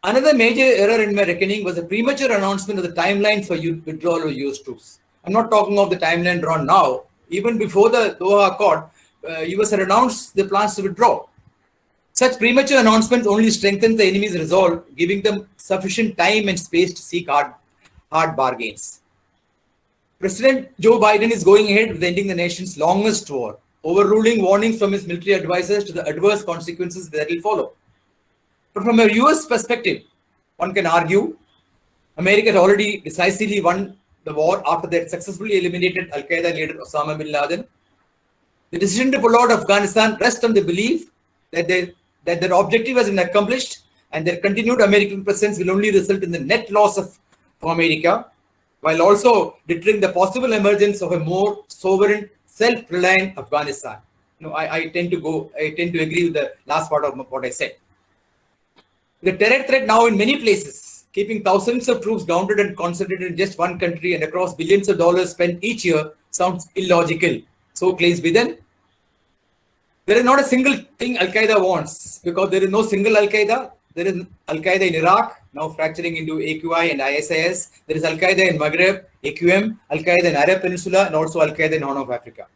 Another major error in my reckoning was a premature announcement of the timelines for withdrawal of US troops. I'm not talking of the timeline drawn now. Even before the Doha Accord, US had announced the plans to withdraw. Such premature announcements only strengthen the enemy's resolve, giving them sufficient time and space to seek hard bargains. President Joe Biden is going ahead with ending the nation's longest war, overruling warnings from his military advisors to the adverse consequences that will follow. But from a US perspective, one can argue America had already decisively won the war after they had successfully eliminated Al-Qaeda leader Osama bin Laden. The decision to pull out of Afghanistan rests on the belief that their objective has been accomplished and their continued American presence will only result in the net loss for America, while also deterring the possible emergence of a more sovereign, self-reliant Afghanistan. I tend to agree with the last part of what I said. The terror threat now in many places, keeping thousands of troops grounded and concentrated in just one country and across billions of dollars spent each year, sounds illogical. So claims Biden. There is not a single thing Al-Qaeda wants, because there is no single Al-Qaeda. There is Al-Qaeda in Iraq, now fracturing into AQI and ISIS. There is Al-Qaeda in Maghreb, AQM, Al-Qaeda in Arab Peninsula, and also Al-Qaeda in Horn of Africa.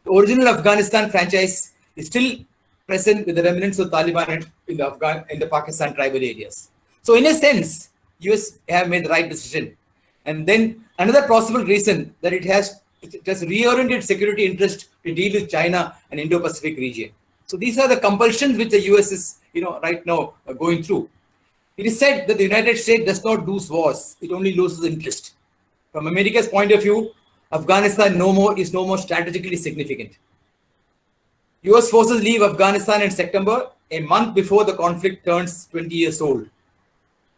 The original Afghanistan franchise is still present with the remnants of Taliban in the Pakistan tribal areas. So in a sense, US have made the right decision. And then another possible reason that it has reoriented security interest to deal with China and Indo-Pacific region. So these are the compulsions which the US is, right now going through. It is said that the United States does not lose wars; it only loses interest. From America's point of view, Afghanistan is no more strategically significant. US forces leave Afghanistan in September, a month before the conflict turns 20 years old.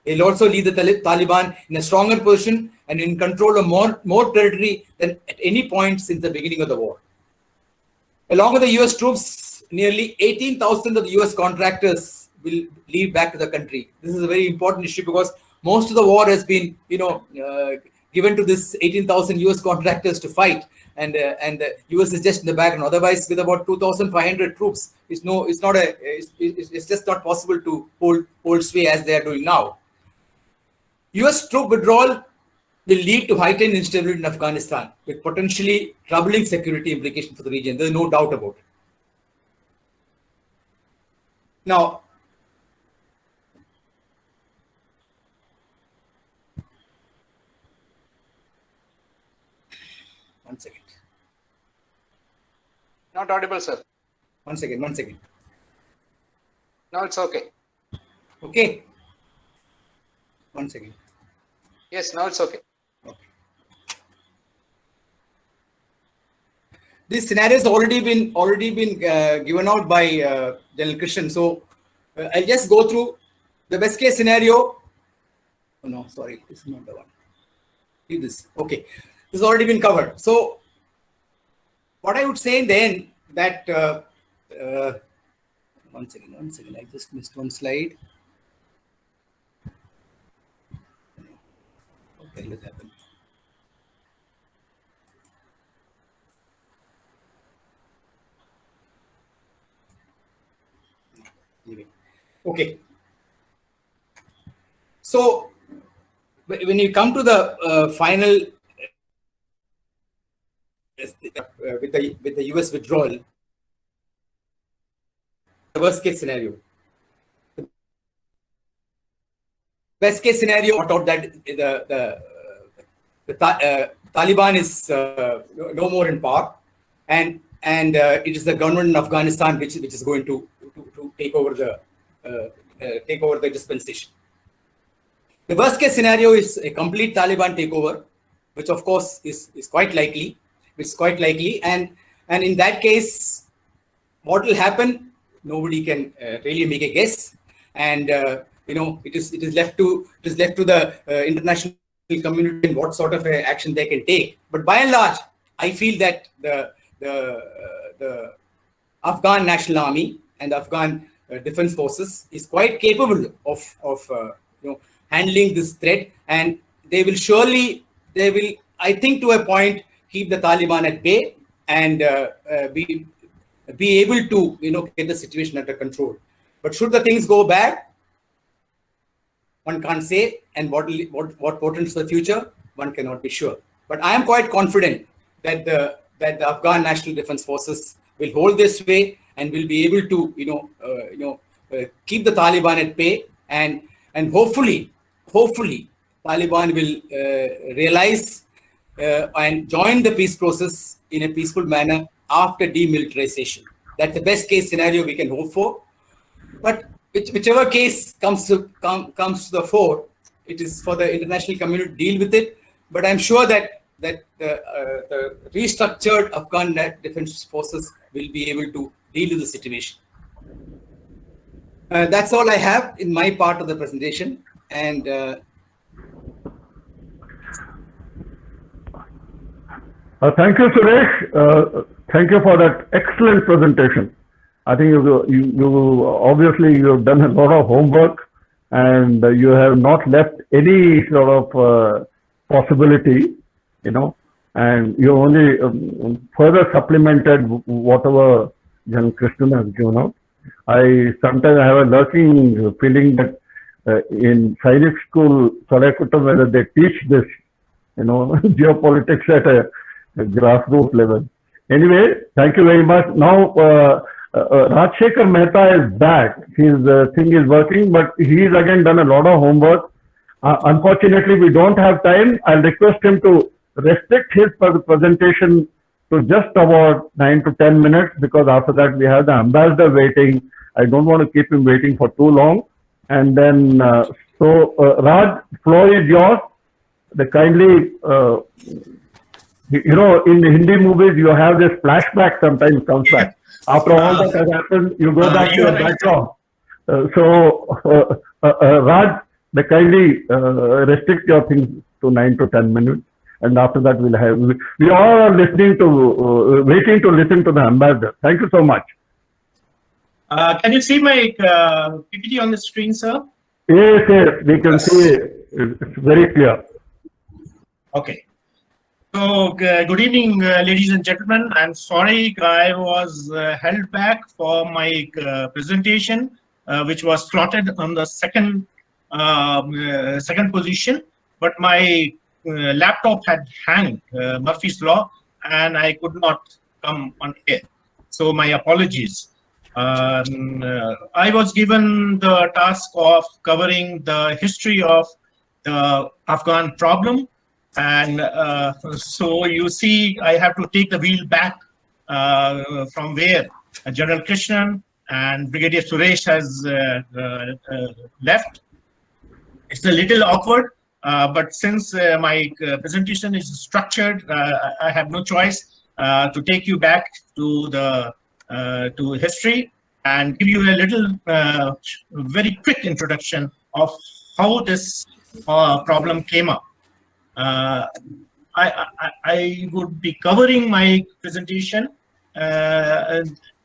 They'll also leave the Taliban in a stronger position and in control of more territory than at any point since the beginning of the war. Along with the US troops, nearly 18,000 of the US contractors will leave back to the country. This is a very important issue because most of the war has been, given to this 18,000 US contractors to fight, and the US is just in the background. Otherwise, with about 2,500 troops, it's just not possible to hold sway as they are doing now. US troop withdrawal will lead to heightened instability in Afghanistan with potentially troubling security implications for the region. There is no doubt about it. Now, one second. Not audible, sir. One second. Now it's okay. Okay. One second. Yes, now it's okay. This scenario has already been given out by General Krishnan. So I'll just go through the best case scenario. Oh no, sorry, this is not the one. Leave this. Okay, this has already been covered. So what I would say in the end that one second. I just missed one slide. Okay, let's happen. Okay. So when you come to the final with the US withdrawal, the worst case scenario. The best case scenario, thought that the Taliban is no more in power, and it is the government in Afghanistan which is going to take over the dispensation. The worst case scenario is a complete Taliban takeover, which of course is quite likely. And in that case, what will happen? Nobody can really make a guess, and it is left to the international community and what sort of action they can take. But by and large, I feel that the Afghan National Army and the Afghan Defense Forces is quite capable of handling this threat, and they will, I think, to a point, keep the Taliban at bay and be able to get the situation under control. But should the things go bad, one can't say, and what portends the future, one cannot be sure. But I am quite confident that the Afghan National Defense Forces will hold their sway and will be able to keep the Taliban at bay, and hopefully Taliban will realize and join the peace process in a peaceful manner after demilitarization. That's the best case scenario we can hope for. But whichever case comes to the fore, it is for the international community to deal with it. But I'm sure that the restructured Afghan Defense Forces will be able to deal with the situation. That's all I have in my part of the presentation. And thank you, Suresh. Thank you for that excellent presentation. I think you obviously you've done a lot of homework, and you have not left any sort of possibility, and you only further supplemented whatever General Krishnan has given out. I sometimes have a lurking feeling that in Sainik school, Saraikutam, whether they teach this, geopolitics at a grassroots level. Anyway, thank you very much. Now, Rajshekhar Mehta is back. His thing is working, but he's again done a lot of homework. Unfortunately, we don't have time. I'll request him to restrict his presentation to just about 9 to 10 minutes, because after that we have the ambassador waiting. I don't want to keep him waiting for too long. And then, Raj, floor is yours. The kindly, you know, in the Hindi movies, you have this flashback sometimes comes back. After all that has happened, you go back to your background. Raj, the kindly restrict your things to 9 to 10 minutes. And after that, we'll have, we all are listening to, waiting to listen to the ambassador. Thank you so much. Can you see my PPT on the screen, sir? Yes, yes, we can see it. It's very clear. Okay. So, good evening, ladies and gentlemen. I'm sorry I was held back for my presentation, which was slotted on the second position, but my laptop had hanged, Murphy's Law, and I could not come on air. So, my apologies. I was given the task of covering the history of the Afghan problem. And so you see, I have to take the wheel back from where General Krishnan and Brigadier Suresh has left. It's a little awkward, but since my presentation is structured, I have no choice to take you back to the to history and give you a little very quick introduction of how this problem came up. I would be covering my presentation,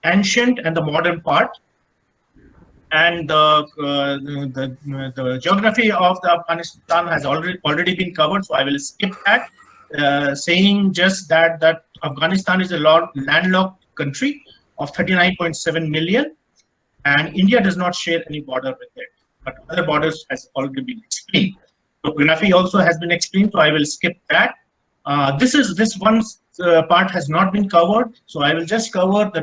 ancient and the modern part, and the geography of the Afghanistan has already been covered, so I will skip that, saying just that Afghanistan is a landlocked country of 39.7 million, and India does not share any border with it, but other borders has already been explained. Topography also has been explained, so I will skip that. This one part has not been covered, so I will just cover the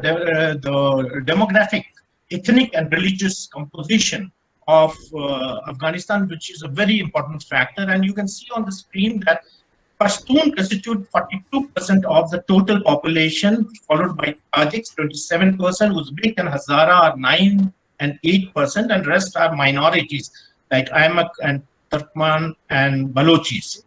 demographic, ethnic, and religious composition of Afghanistan, which is a very important factor. And you can see on the screen that Pashtun constitute 42% of the total population, followed by Tajiks 27%, Uzbek and Hazara are 9 and 8%, and rest are minorities like Aimak and Turkmen and Balochis.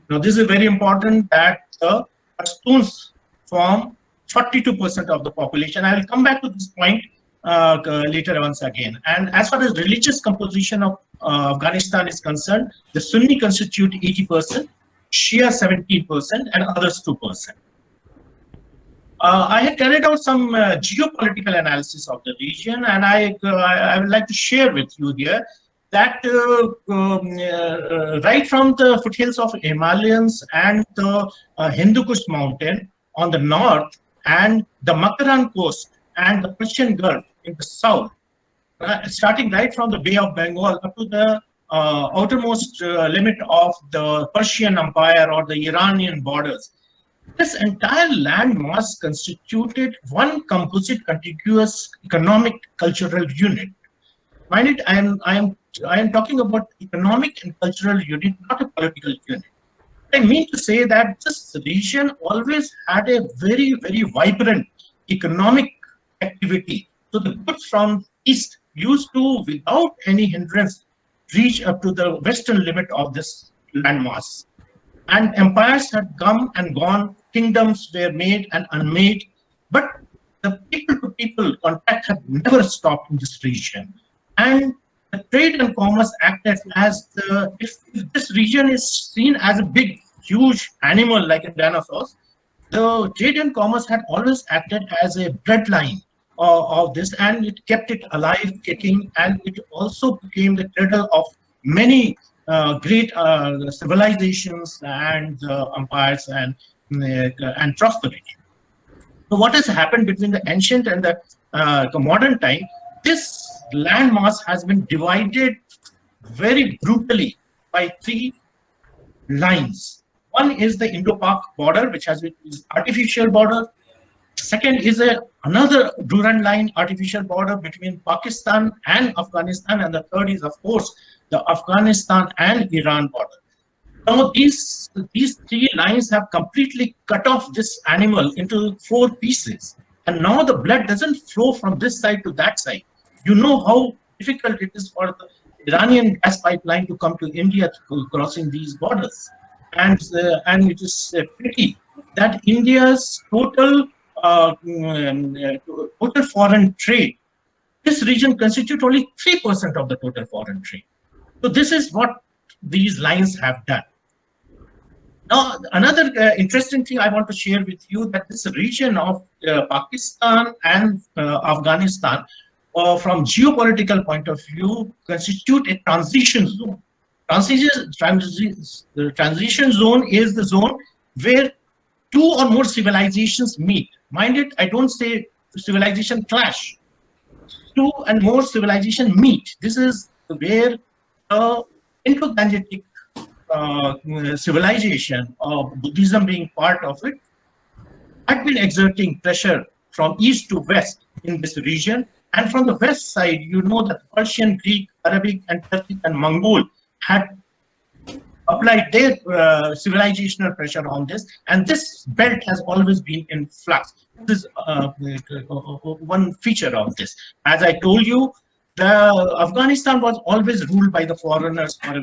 Now, this is very important that the Pashtuns form 42% of the population. I will come back to this point later once again. And as far as religious composition of Afghanistan is concerned, the Sunni constitute 80%, Shia 17%, and others 2%. I had carried out some geopolitical analysis of the region, and I would like to share with you here that right from the foothills of Himalayas and the Hindu Kush mountain on the north, and the Makaran coast and the Persian Gulf in the south, starting right from the Bay of Bengal up to the outermost limit of the Persian Empire or the Iranian borders. This entire land mass constituted one composite contiguous economic cultural unit. Mind it, I am talking about economic and cultural unit, not a political unit. I mean to say that this region always had a very, very vibrant economic activity. So the goods from east used to, without any hindrance, reach up to the western limit of this landmass. And empires had come and gone, kingdoms were made and unmade, but the people-to-people contact had never stopped in this region. And the trade and commerce acted as if this region is seen as a big, huge animal like a dinosaur, the trade and commerce had always acted as a breadline of this, and it kept it alive, kicking, and it also became the cradle of many great civilizations and empires and prosperity. So what has happened between the ancient and the modern time? This landmass has been divided very brutally by three lines. One is the Indo-Pak border, which has been artificial border. Second is another Durand line, artificial border between Pakistan and Afghanistan. And the third is, of course, the Afghanistan and Iran border. Now these three lines have completely cut off this animal into 4 pieces. And now the blood doesn't flow from this side to that side. You know how difficult it is for the Iranian gas pipeline to come to India through crossing these borders. And it is a pity that India's total foreign trade, this region constitutes only 3% of the total foreign trade. So this is what these lines have done. Now, another interesting thing I want to share with you, that this region of Pakistan and Afghanistan, from geopolitical point of view, constitute a transition zone. The transition zone is the zone where 2 or more civilizations meet. Mind it, I don't say civilization clash. 2 and more civilizations meet. This is where Indo-Gangetic civilization, Buddhism being part of it, had been exerting pressure from east to west in this region. And from the west side, you know that Persian, Greek, Arabic, and Turkic and Mongol had applied their civilizational pressure on this. And this belt has always been in flux. This is one feature of this. As I told you, Afghanistan was always ruled by the foreigners for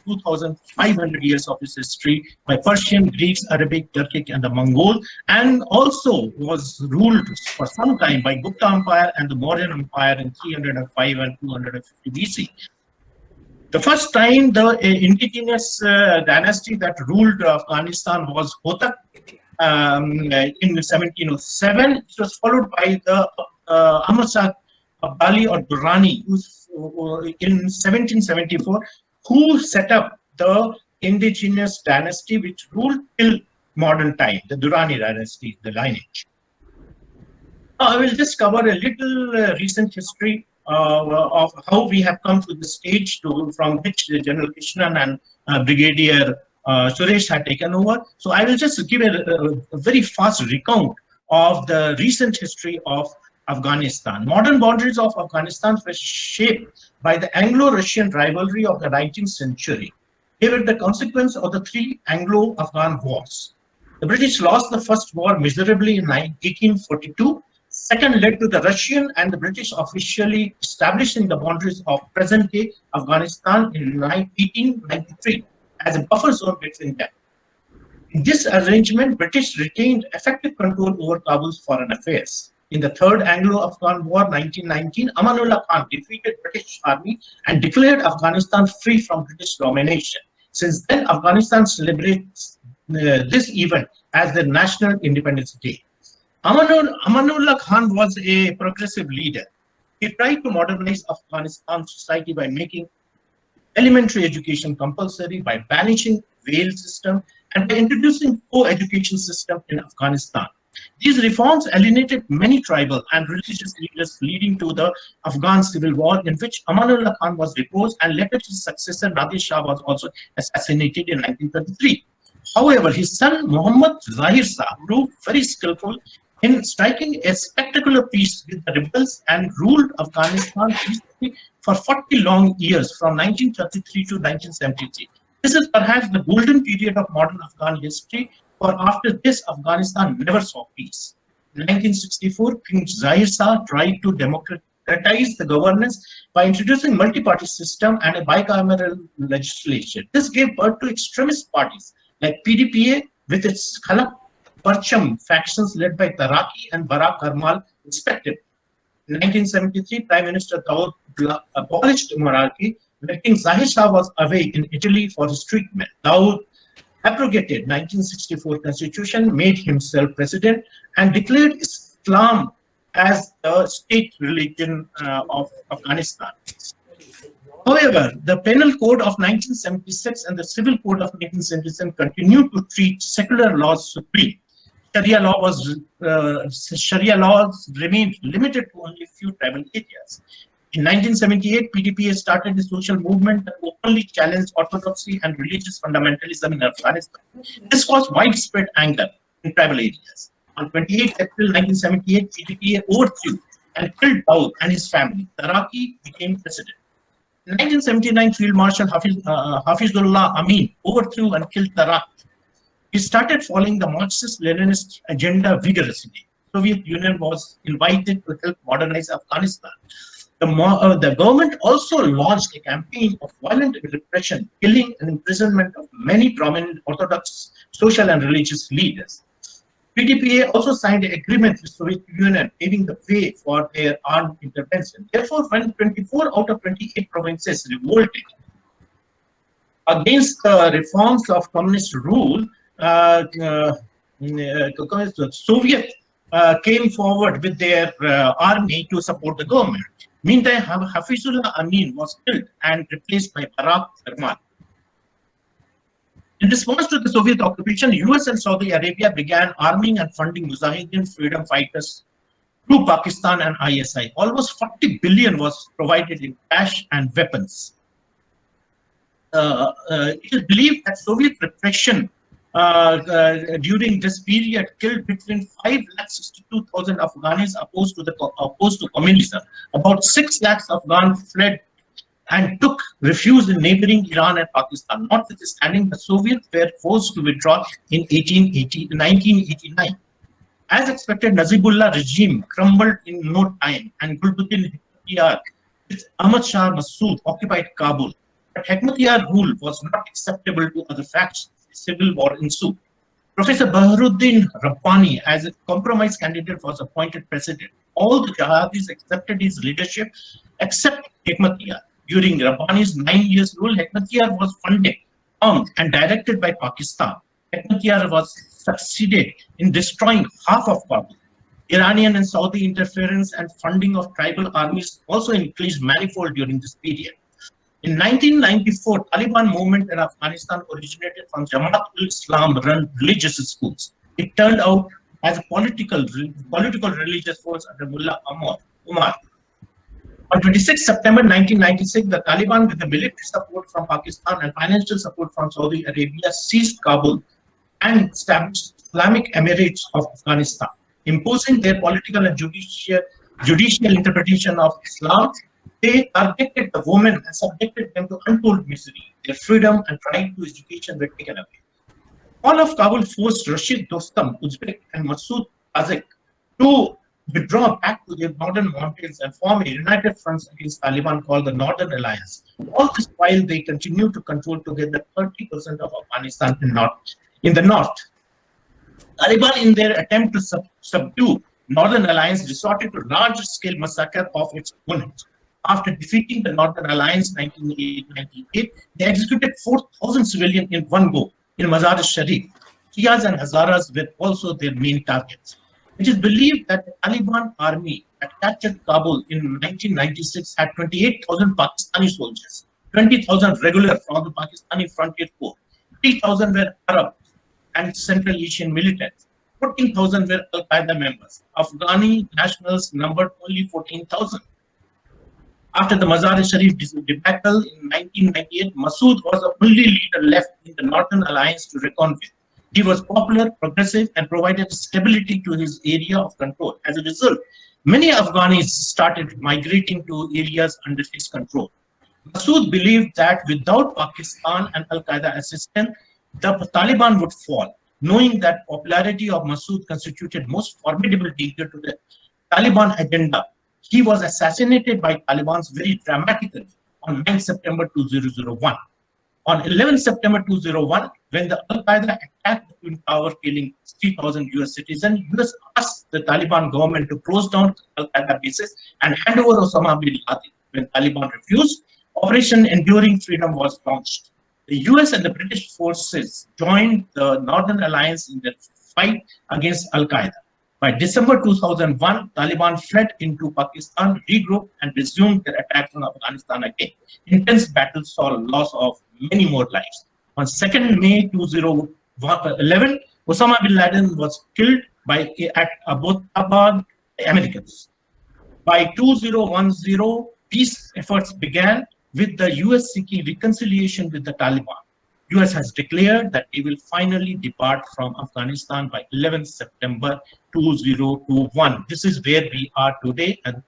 2,500 years of its history, by Persian, Greeks, Arabic, Turkic, and the Mongol, and also was ruled for some time by Gupta Empire and the Mauryan Empire in 305 and 250 BC. The first time the indigenous dynasty that ruled Afghanistan was Hotak in 1707. It was followed by the Amritsar Bali or Durrani, in 1774, who set up the indigenous dynasty which ruled till modern time, the Durrani dynasty, the lineage. I will just cover a little recent history of how we have come to the stage from which General Krishnan and Brigadier Suresh had taken over. So I will just give a very fast recount of the recent history of Afghanistan. Modern boundaries of Afghanistan were shaped by the Anglo-Russian rivalry of the 19th century. They were the consequence of the 3 Anglo-Afghan wars. The British lost the first war miserably in 1842. Second led to the Russian and the British officially establishing the boundaries of present-day Afghanistan in 1893 as a buffer zone between them. In this arrangement, British retained effective control over Kabul's foreign affairs. In the Third Anglo-Afghan War, 1919, Amanullah Khan defeated British army and declared Afghanistan free from British domination. Since then, Afghanistan celebrates this event as the National Independence Day. Amanullah Khan was a progressive leader. He tried to modernize Afghanistan society by making elementary education compulsory, by banishing wage system, and by introducing co-education system in Afghanistan. These reforms alienated many tribal and religious leaders, leading to the Afghan civil war, in which Amanullah Khan was deposed and later his successor Nadir Shah was also assassinated in 1933. However, his son Muhammad Zahir Shah proved very skillful in striking a spectacular peace with the rebels and ruled Afghanistan peacefully for 40 long years, from 1933 to 1973. This is perhaps the golden period of modern Afghan history, for after this, Afghanistan never saw peace. In 1964, King Zahir Shah tried to democratize the governance by introducing multi-party system and a bicameral legislation. This gave birth to extremist parties like PDPA with its Khalaq Parcham factions led by Taraki and Barak Karmal respectively. In 1973, Prime Minister Dawood abolished monarchy when King Zahir Shah was away in Italy for his treatment. Dawood abrogated 1964 constitution, made himself president, and declared Islam as the state religion of Afghanistan. However, the Penal Code of 1976 and the Civil Code of 1977 continued to treat secular laws supreme. Sharia laws remained limited to only a few tribal areas. In 1978, PDPA started a social movement that openly challenged orthodoxy and religious fundamentalism in Afghanistan. This caused widespread anger in tribal areas. On 28 April 1978, PDPA overthrew and killed Dawood and his family. Taraki became president. In 1979, Field Marshal Hafizullah Amin overthrew and killed Tarak. He started following the Marxist-Leninist agenda vigorously. The Soviet Union was invited to help modernize Afghanistan. The government also launched a campaign of violent repression, killing and imprisonment of many prominent Orthodox social and religious leaders. PDPA also signed an agreement with the Soviet Union, paving the way for their armed intervention. Therefore, when 24 out of 28 provinces revolted against the reforms of communist rule, the Soviet came forward with their army to support the government. Meantime, Hafizullah Amin was killed and replaced by Barak Karmal. In response to the Soviet occupation, US and Saudi Arabia began arming and funding Mujahideen freedom fighters through Pakistan and ISI. Almost 40 billion was provided in cash and weapons. It is believed that Soviet repression during this period killed between 5,62,000 Afghans opposed to communism. About 6 lakhs Afghans fled and took refuge in neighboring Iran and Pakistan. Notwithstanding, the Soviets were forced to withdraw in 1989. As expected, Nazibullah regime crumbled in no time, and Gulbuddin Hekmatyar with Ahmad Shah Massoud occupied Kabul. But Hekmatyar rule was not acceptable to other factions. A civil war ensued. Professor Bahruddin Rabbani, as a compromise candidate, was appointed president. All the jihadis accepted his leadership except Hekmatyar. During Rabbani's 9 years rule, Hekmatyar was funded, armed, and directed by Pakistan. Hekmatyar was succeeded in destroying half of Kabul. Iranian and Saudi interference and funding of tribal armies also increased manifold during this period. In 1994, Taliban movement in Afghanistan originated from Jamaat-ul-Islam-run religious schools. It turned out as a political religious force under Mullah Umar. On 26 September 1996, the Taliban, with the military support from Pakistan and financial support from Saudi Arabia, seized Kabul and established Islamic Emirates of Afghanistan, imposing their political and judicial interpretation of Islam. They targeted the women and subjected them to untold misery. Their freedom and right to education were taken away. All of Kabul forced Rashid Dostum, Uzbek, and Masood Kazakh to withdraw back to their northern mountains and form a united front against Taliban called the Northern Alliance. All this while they continued to control together 30% of Afghanistan in the north. Taliban, in their attempt to subdue Northern Alliance, resorted to large-scale massacre of its opponents. After defeating the Northern Alliance in 1998, they executed 4,000 civilians in one go in Mazar-e-Sharif. Shias and Hazaras were also their main targets. It is believed that the Taliban army that captured Kabul in 1996 had 28,000 Pakistani soldiers, 20,000 regular from the Pakistani Frontier Corps, 3,000 were Arab and Central Asian militants, 14,000 were Al-Qaeda members. Afghani nationals numbered only 14,000. After the Mazar-e-Sharif debacle in 1998, Masood was the only leader left in the Northern Alliance to reckon with. He was popular, progressive, and provided stability to his area of control. As a result, many Afghans started migrating to areas under his control. Masood believed that without Pakistan and Al-Qaeda assistance, the Taliban would fall. Knowing that popularity of Masood constituted most formidable danger to the Taliban agenda, he was assassinated by Taliban very dramatically on 9 September 2001. On 11 September 2001, when the Al-Qaeda attacked the Twin Tower, killing 3,000 US citizens, US asked the Taliban government to close down Al-Qaeda bases and hand over Osama bin Laden. When Taliban refused, Operation Enduring Freedom was launched. The US and the British forces joined the Northern Alliance in their fight against Al-Qaeda. By December 2001, Taliban fled into Pakistan, regrouped, and resumed their attacks on Afghanistan again. Intense battles saw loss of many more lives. On 2nd May 2011, Osama bin Laden was killed at Abbottabad by Americans. By 2010, peace efforts began with the US seeking reconciliation with the Taliban. US has declared that it will finally depart from Afghanistan by 11 September 2021. This is where we are today and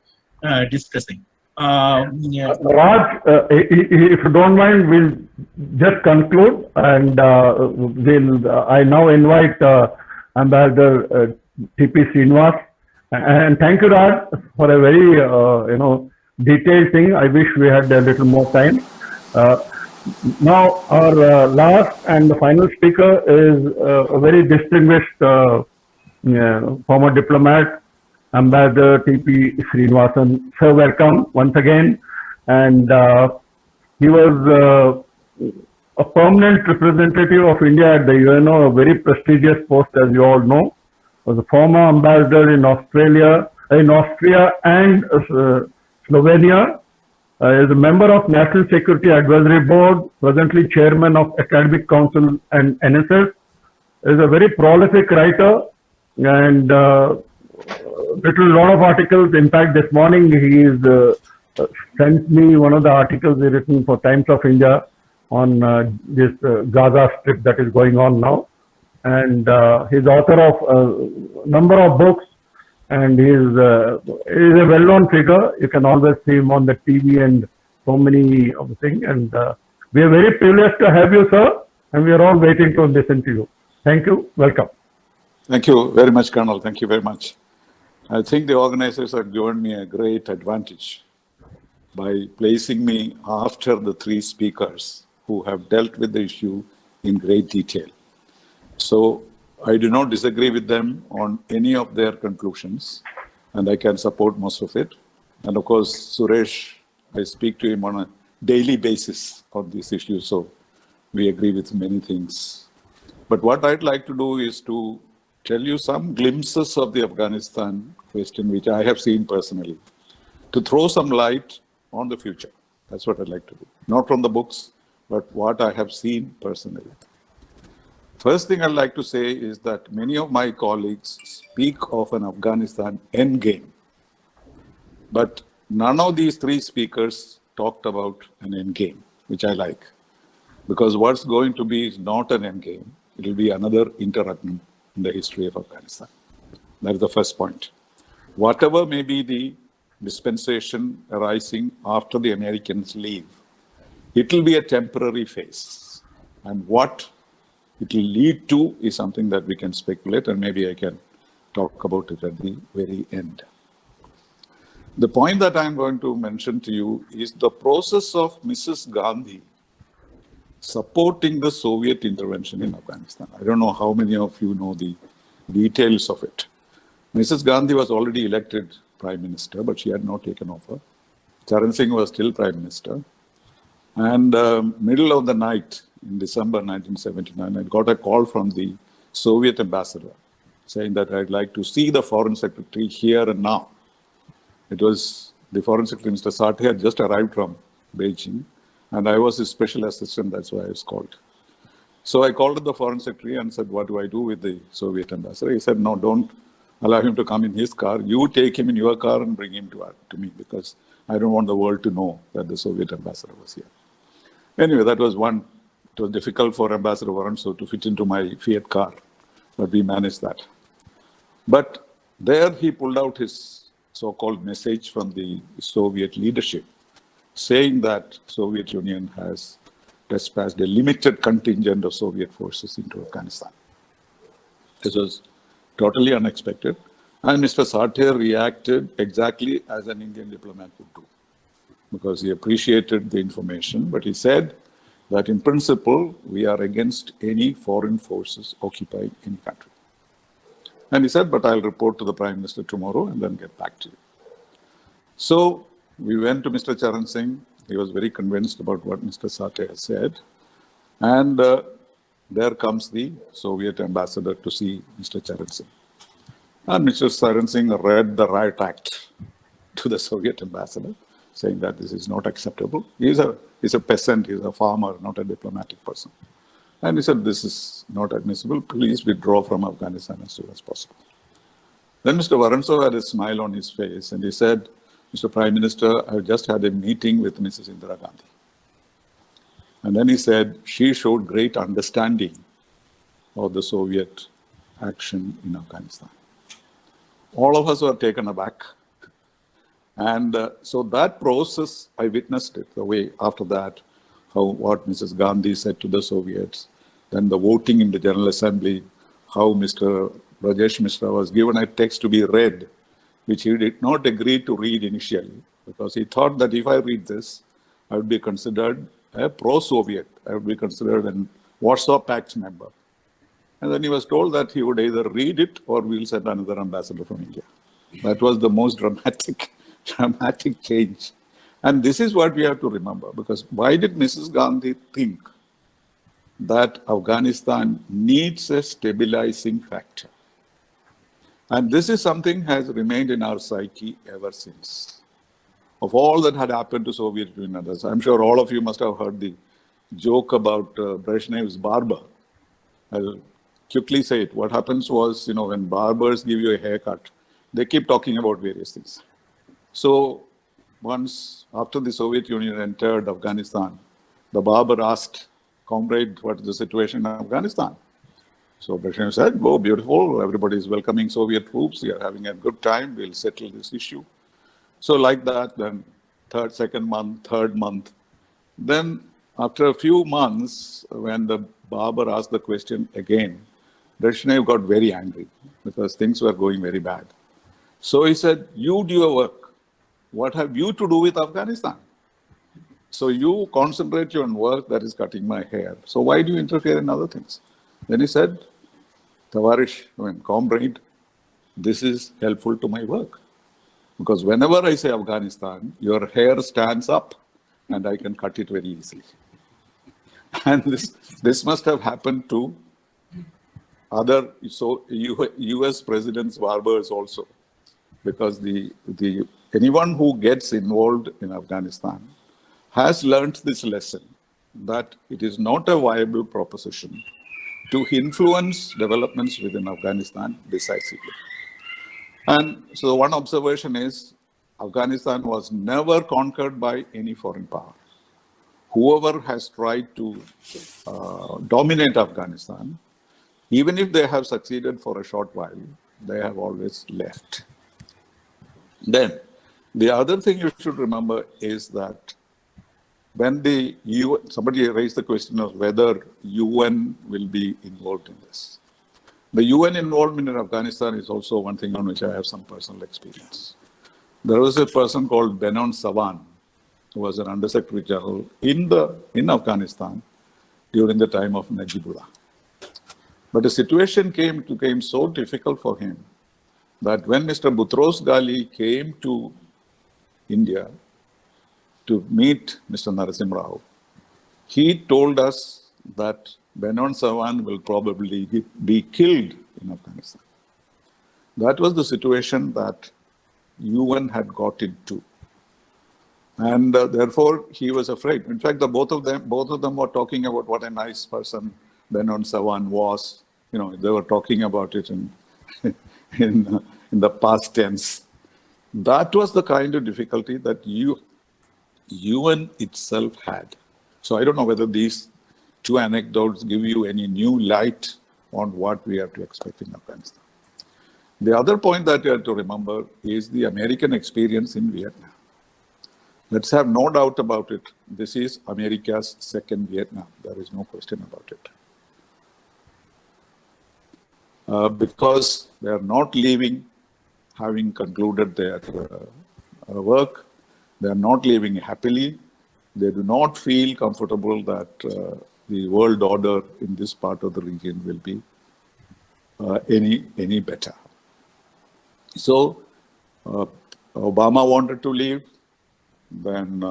discussing. Yeah. Raj, if you don't mind, we'll just conclude, and I now invite Ambassador T.P. Srinivas. And thank you, Raj, for a very detailed thing. I wish we had a little more time. Now, our last and the final speaker is a very distinguished former diplomat, Ambassador T.P. Srinivasan. Sir, welcome once again. And he was a permanent representative of India at the UNO, a very prestigious post, as you all know. Was a former ambassador in Australia, in Austria and Slovenia. Is a member of National Security Advisory Board, presently chairman of Academic Council and NSS. Is a very prolific writer and written a lot of articles. In fact, this morning he sent me one of the articles he written for Times of India on this Gaza Strip that is going on now. And he's author of a number of books, and he's a well-known figure. You can always see him on the TV and so many of the things. And we are very privileged to have you, sir, and we are all waiting to listen to you. Thank you. Welcome. Thank you very much, Colonel. Thank you very much. I think the organizers have given me a great advantage by placing me after the three speakers who have dealt with the issue in great detail. So I do not disagree with them on any of their conclusions, and I can support most of it. And of course, Suresh, I speak to him on a daily basis on this issue, so we agree with many things. But what I'd like to do is to tell you some glimpses of the Afghanistan question, which I have seen personally, to throw some light on the future. That's what I'd like to do. Not from the books, but what I have seen personally. First thing I'd like to say is that many of my colleagues speak of an Afghanistan endgame, but none of these three speakers talked about an endgame, which I like, because what's going to be is not an endgame. It will be another interregnum in the history of Afghanistan. That is the first point. Whatever may be the dispensation arising after the Americans leave, it will be a temporary phase. And what it will lead to is something that we can speculate, and maybe I can talk about it at the very end. The point that I'm going to mention to you is the process of Mrs. Gandhi supporting the Soviet intervention in Afghanistan. I don't know how many of you know the details of it. Mrs. Gandhi was already elected Prime Minister, but she had not taken over. Charan Singh was still Prime Minister. And middle of the night in December 1979, I got a call from the Soviet ambassador saying that I'd like to see the Foreign Secretary here and now. It was the Foreign Secretary, Mr. Sathe, had just arrived from Beijing, and I was his special assistant. That's why I was called. So I called the Foreign Secretary and said, what do I do with the Soviet ambassador? He said, no, don't allow him to come in his car. You take him in your car and bring him to me, because I don't want the world to know that the Soviet ambassador was here. Anyway, that was one. It was difficult for Ambassador Varanso to fit into my Fiat car, but we managed that. But there he pulled out his so-called message from the Soviet leadership, saying that Soviet Union has dispatched a limited contingent of Soviet forces into Afghanistan. This was totally unexpected. And Mr. Sathe reacted exactly as an Indian diplomat would do, because he appreciated the information, but he said that in principle, we are against any foreign forces occupying any country. And he said, but I'll report to the Prime Minister tomorrow and then get back to you. So we went to Mr. Charan Singh. He was very convinced about what Mr. Sathe has said. And there comes the Soviet ambassador to see Mr. Charan Singh. And Mr. Charan Singh read the Riot Act to the Soviet ambassador, saying that this is not acceptable. He's a peasant, he's a farmer, not a diplomatic person. And he said, this is not admissible, please withdraw from Afghanistan as soon as possible. Then Mr. Varanso had a smile on his face and he said, Mr. Prime Minister, I just had a meeting with Mrs. Indira Gandhi. And then he said, she showed great understanding of the Soviet action in Afghanistan. All of us were taken aback. And so that process, I witnessed it the way after that, what Mrs. Gandhi said to the Soviets, then the voting in the General Assembly, how Mr. Rajesh Mishra was given a text to be read, which he did not agree to read initially, because he thought that if I read this, I would be considered a pro-Soviet. I would be considered a Warsaw Pact member. And then he was told that he would either read it or we'll send another ambassador from India. That was the most dramatic change. And this is what we have to remember, because why did Mrs. Gandhi think that Afghanistan needs a stabilizing factor? And this is something has remained in our psyche ever since. Of all that had happened to Soviet Union and others, I'm sure all of you must have heard the joke about Brezhnev's barber. I'll quickly say it. What happens was, when barbers give you a haircut, they keep talking about various things. So once after the Soviet Union entered Afghanistan, the barber asked, "Comrade, what is the situation in Afghanistan?" So Brezhnev said, "Oh, beautiful. Everybody is welcoming Soviet troops. We are having a good time. We'll settle this issue." So like that, then second month, third month. Then after a few months, when the barber asked the question again, Brezhnev got very angry because things were going very bad. So he said, "You do your work. What have you to do with Afghanistan? So you concentrate on work that is cutting my hair. So why do you interfere in other things?" Then he said, "Tavarish, comrade, this is helpful to my work. Because whenever I say Afghanistan, your hair stands up and I can cut it very easily." And this must have happened to other US presidents' barbers also. Because anyone who gets involved in Afghanistan has learned this lesson, that it is not a viable proposition to influence developments within Afghanistan decisively. And so one observation is, Afghanistan was never conquered by any foreign power. Whoever has tried to dominate Afghanistan, even if they have succeeded for a short while, they have always left. Then, the other thing you should remember is that when somebody raised the question of whether UN will be involved in this. The UN involvement in Afghanistan is also one thing on which I have some personal experience. There was a person called Benon Sawan, who was an Undersecretary General in Afghanistan during the time of Najibullah. But the situation became so difficult for him that when Mr. Boutros Ghali came to India to meet Mr. Narasimha Rao, he told us that Benon Sawan will probably be killed in Afghanistan. That was the situation that UN had got into. And therefore, he was afraid. In fact, both of them were talking about what a nice person Benon Sawan was. They were talking about it in the past tense. That was the kind of difficulty that UN itself had. So I don't know whether these two anecdotes give you any new light on what we have to expect in Afghanistan. The other point that you have to remember is the American experience in Vietnam. Let's have no doubt about it. This is America's second Vietnam. There is no question about it. Because they are not leaving having concluded their work. They are not living happily. They do not feel comfortable that the world order in this part of the region will be any better. So Obama wanted to leave, then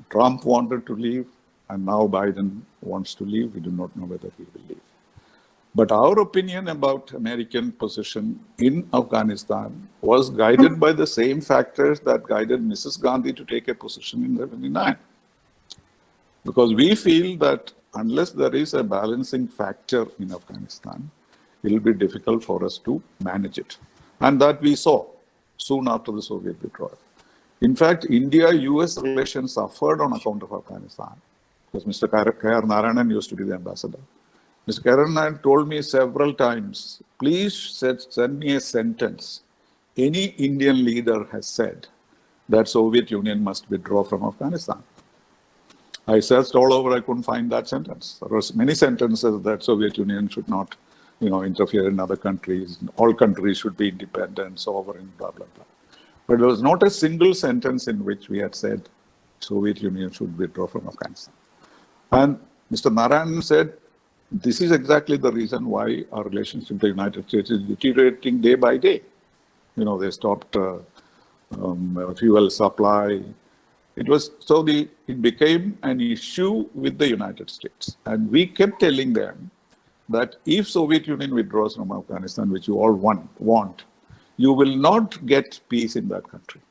Trump wanted to leave, and now Biden wants to leave. We do not know whether he will leave. But our opinion about American position in Afghanistan was guided by the same factors that guided Mrs. Gandhi to take a position in 1979. Because we feel that unless there is a balancing factor in Afghanistan, it will be difficult for us to manage it. And that we saw soon after the Soviet withdrawal. In fact, India-US relations suffered on account of Afghanistan. Because Mr. K.R. Narayanan used to be the ambassador. Mr. K.R. Narayanan told me several times, please send me a sentence any Indian leader has said that Soviet Union must withdraw from Afghanistan. I searched all over, I couldn't find that sentence. There were many sentences that Soviet Union should not, interfere in other countries. All countries should be independent, sovereign, blah, blah, blah. But there was not a single sentence in which we had said Soviet Union should withdraw from Afghanistan. And Mr. Narayan said, this is exactly the reason why our relationship with the United States is deteriorating day by day. They stopped fuel supply. It became an issue with the United States. And we kept telling them that if Soviet Union withdraws from Afghanistan, which you all want, you will not get peace in that country.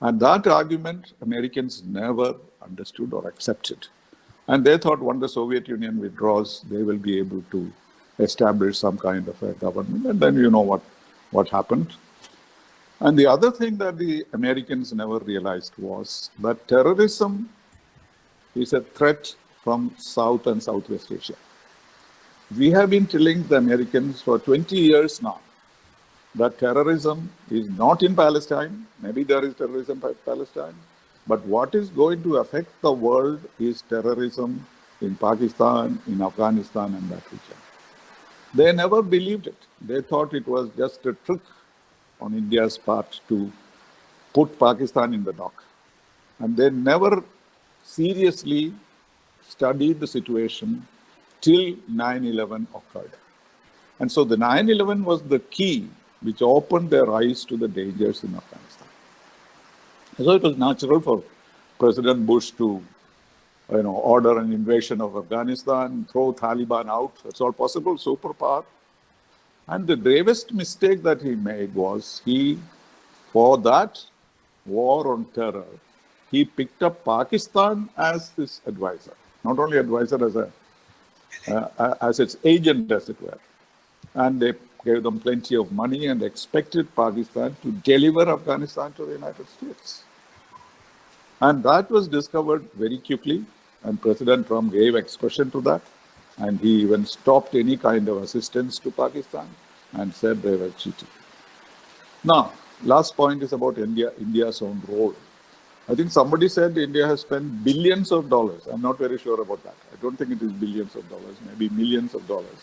And that argument, Americans never understood or accepted. And they thought when the Soviet Union withdraws, they will be able to establish some kind of a government. And then you know what happened. And the other thing that the Americans never realized was that terrorism is a threat from South and Southwest Asia. We have been telling the Americans for 20 years now that terrorism is not in Palestine. Maybe there is terrorism in Palestine. But what is going to affect the world is terrorism in Pakistan, in Afghanistan, and that region. They never believed it. They thought it was just a trick on India's part to put Pakistan in the dock. And they never seriously studied the situation till 9/11 occurred. And so the 9/11 was the key which opened their eyes to the dangers in Afghanistan. So it was natural for President Bush to order an invasion of Afghanistan, throw Taliban out. That's all possible, superpower. And the gravest mistake that he made was for that war on terror, he picked up Pakistan as his advisor. Not only advisor, as its agent, as it were. And they gave them plenty of money and expected Pakistan to deliver Afghanistan to the United States. And that was discovered very quickly, and President Trump gave expression to that. And he even stopped any kind of assistance to Pakistan and said they were cheating. Now, last point is about India's own role. I think somebody said India has spent billions of dollars. I'm not very sure about that. I don't think it is billions of dollars, maybe millions of dollars.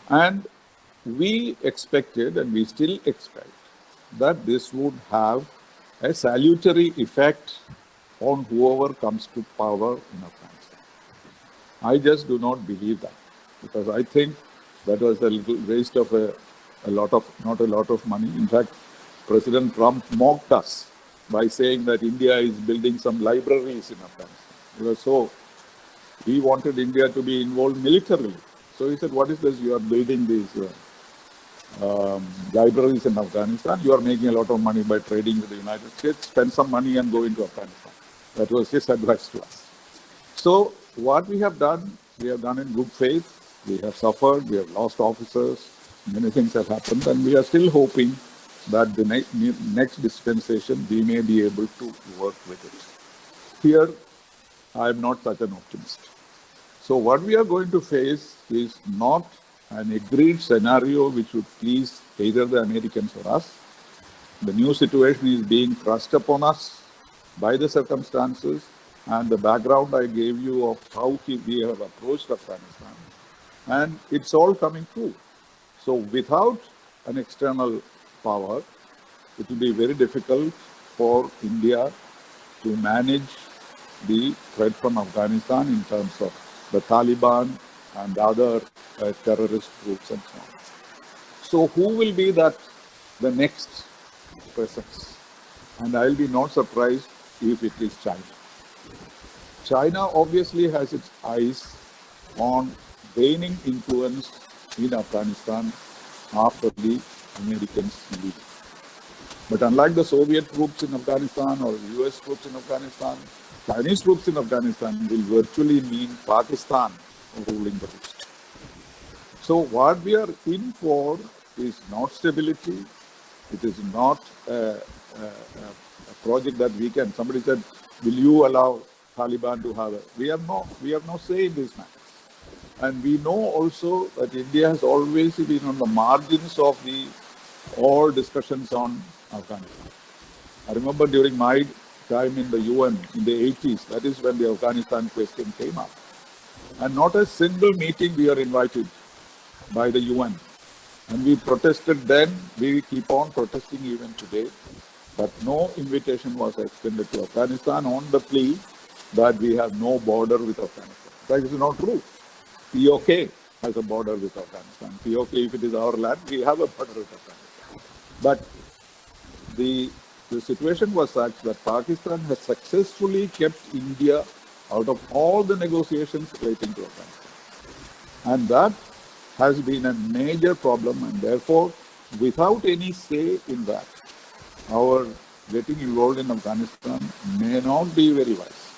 And we expected, and we still expect, that this would have a salutary effect on whoever comes to power in Afghanistan. I just do not believe that, because I think that was a little waste of not a lot of money. In fact, President Trump mocked us by saying that India is building some libraries in Afghanistan. He wanted India to be involved militarily. So he said, what is this? You are building these libraries in Afghanistan. You are making a lot of money by trading with the United States. Spend some money and go into Afghanistan. That was his advice to us. So what we have done in good faith. We have suffered, we have lost officers, many things have happened, and we are still hoping that the next dispensation we may be able to work with it. Here, I am not such an optimist. So what we are going to face is not an agreed scenario which would please either the Americans or us. The new situation is being thrust upon us by the circumstances and the background I gave you of how we have approached Afghanistan. And it's all coming true. So without an external power, it will be very difficult for India to manage the threat from Afghanistan in terms of the Taliban and other terrorist groups and so on. So who will be the next presence? And I'll be not surprised if it is China. China obviously has its eyes on gaining influence in Afghanistan after the Americans leave. But unlike the Soviet troops in Afghanistan or US troops in Afghanistan, Chinese troops in Afghanistan will virtually mean Pakistan ruling the roost. So what we are in for is not stability. It is not a project that we can. Somebody said, will you allow Taliban to have it? We have no say in this matter. And we know also that India has always been on the margins of all discussions on Afghanistan. I remember during my time in the UN in the 80s, that is when the Afghanistan question came up. And not a single meeting we are invited by the UN. And we protested then, we keep on protesting even today, but no invitation was extended to Afghanistan on the plea that we have no border with Afghanistan. That is not true. POK has a border with Afghanistan. POK, if it is our land, we have a border with Afghanistan. But the situation was such that Pakistan has successfully kept India out of all the negotiations relating to Afghanistan. And that has been a major problem, and therefore, without any say in that, our getting involved in Afghanistan may not be very wise.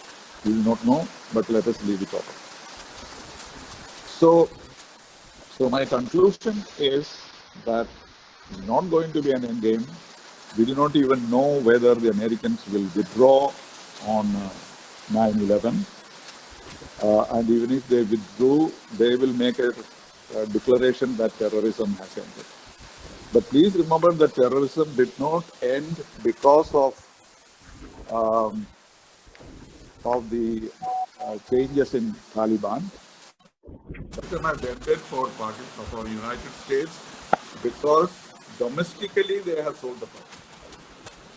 We will not know, but let us leave it open. So my conclusion is that it's not going to be an end game. We do not even know whether the Americans will withdraw on 9/11. And even if they withdrew, they will make a declaration that terrorism has ended. But please remember that terrorism did not end because of the changes in Taliban. Terrorism has ended for Pakistan, for United States, because domestically they have sold the power.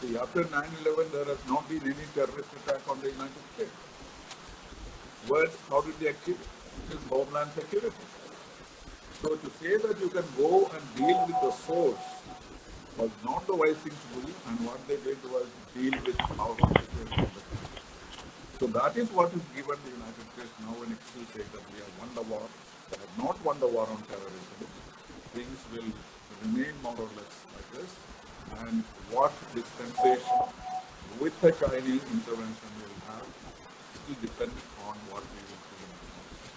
See, after 9/11, there has not been any terrorist attack on the United States. Well, how did they achieve it? It is homeland security. So to say that you can go and deal with the source was not the wise thing to do, and what they did was deal with our situation. So that is what is given the United States now when it still says that we have won the war. We have not won the war on terrorism. Things will remain more or less like this. And what dispensation with the Chinese intervention will have, it will depend on what we will do.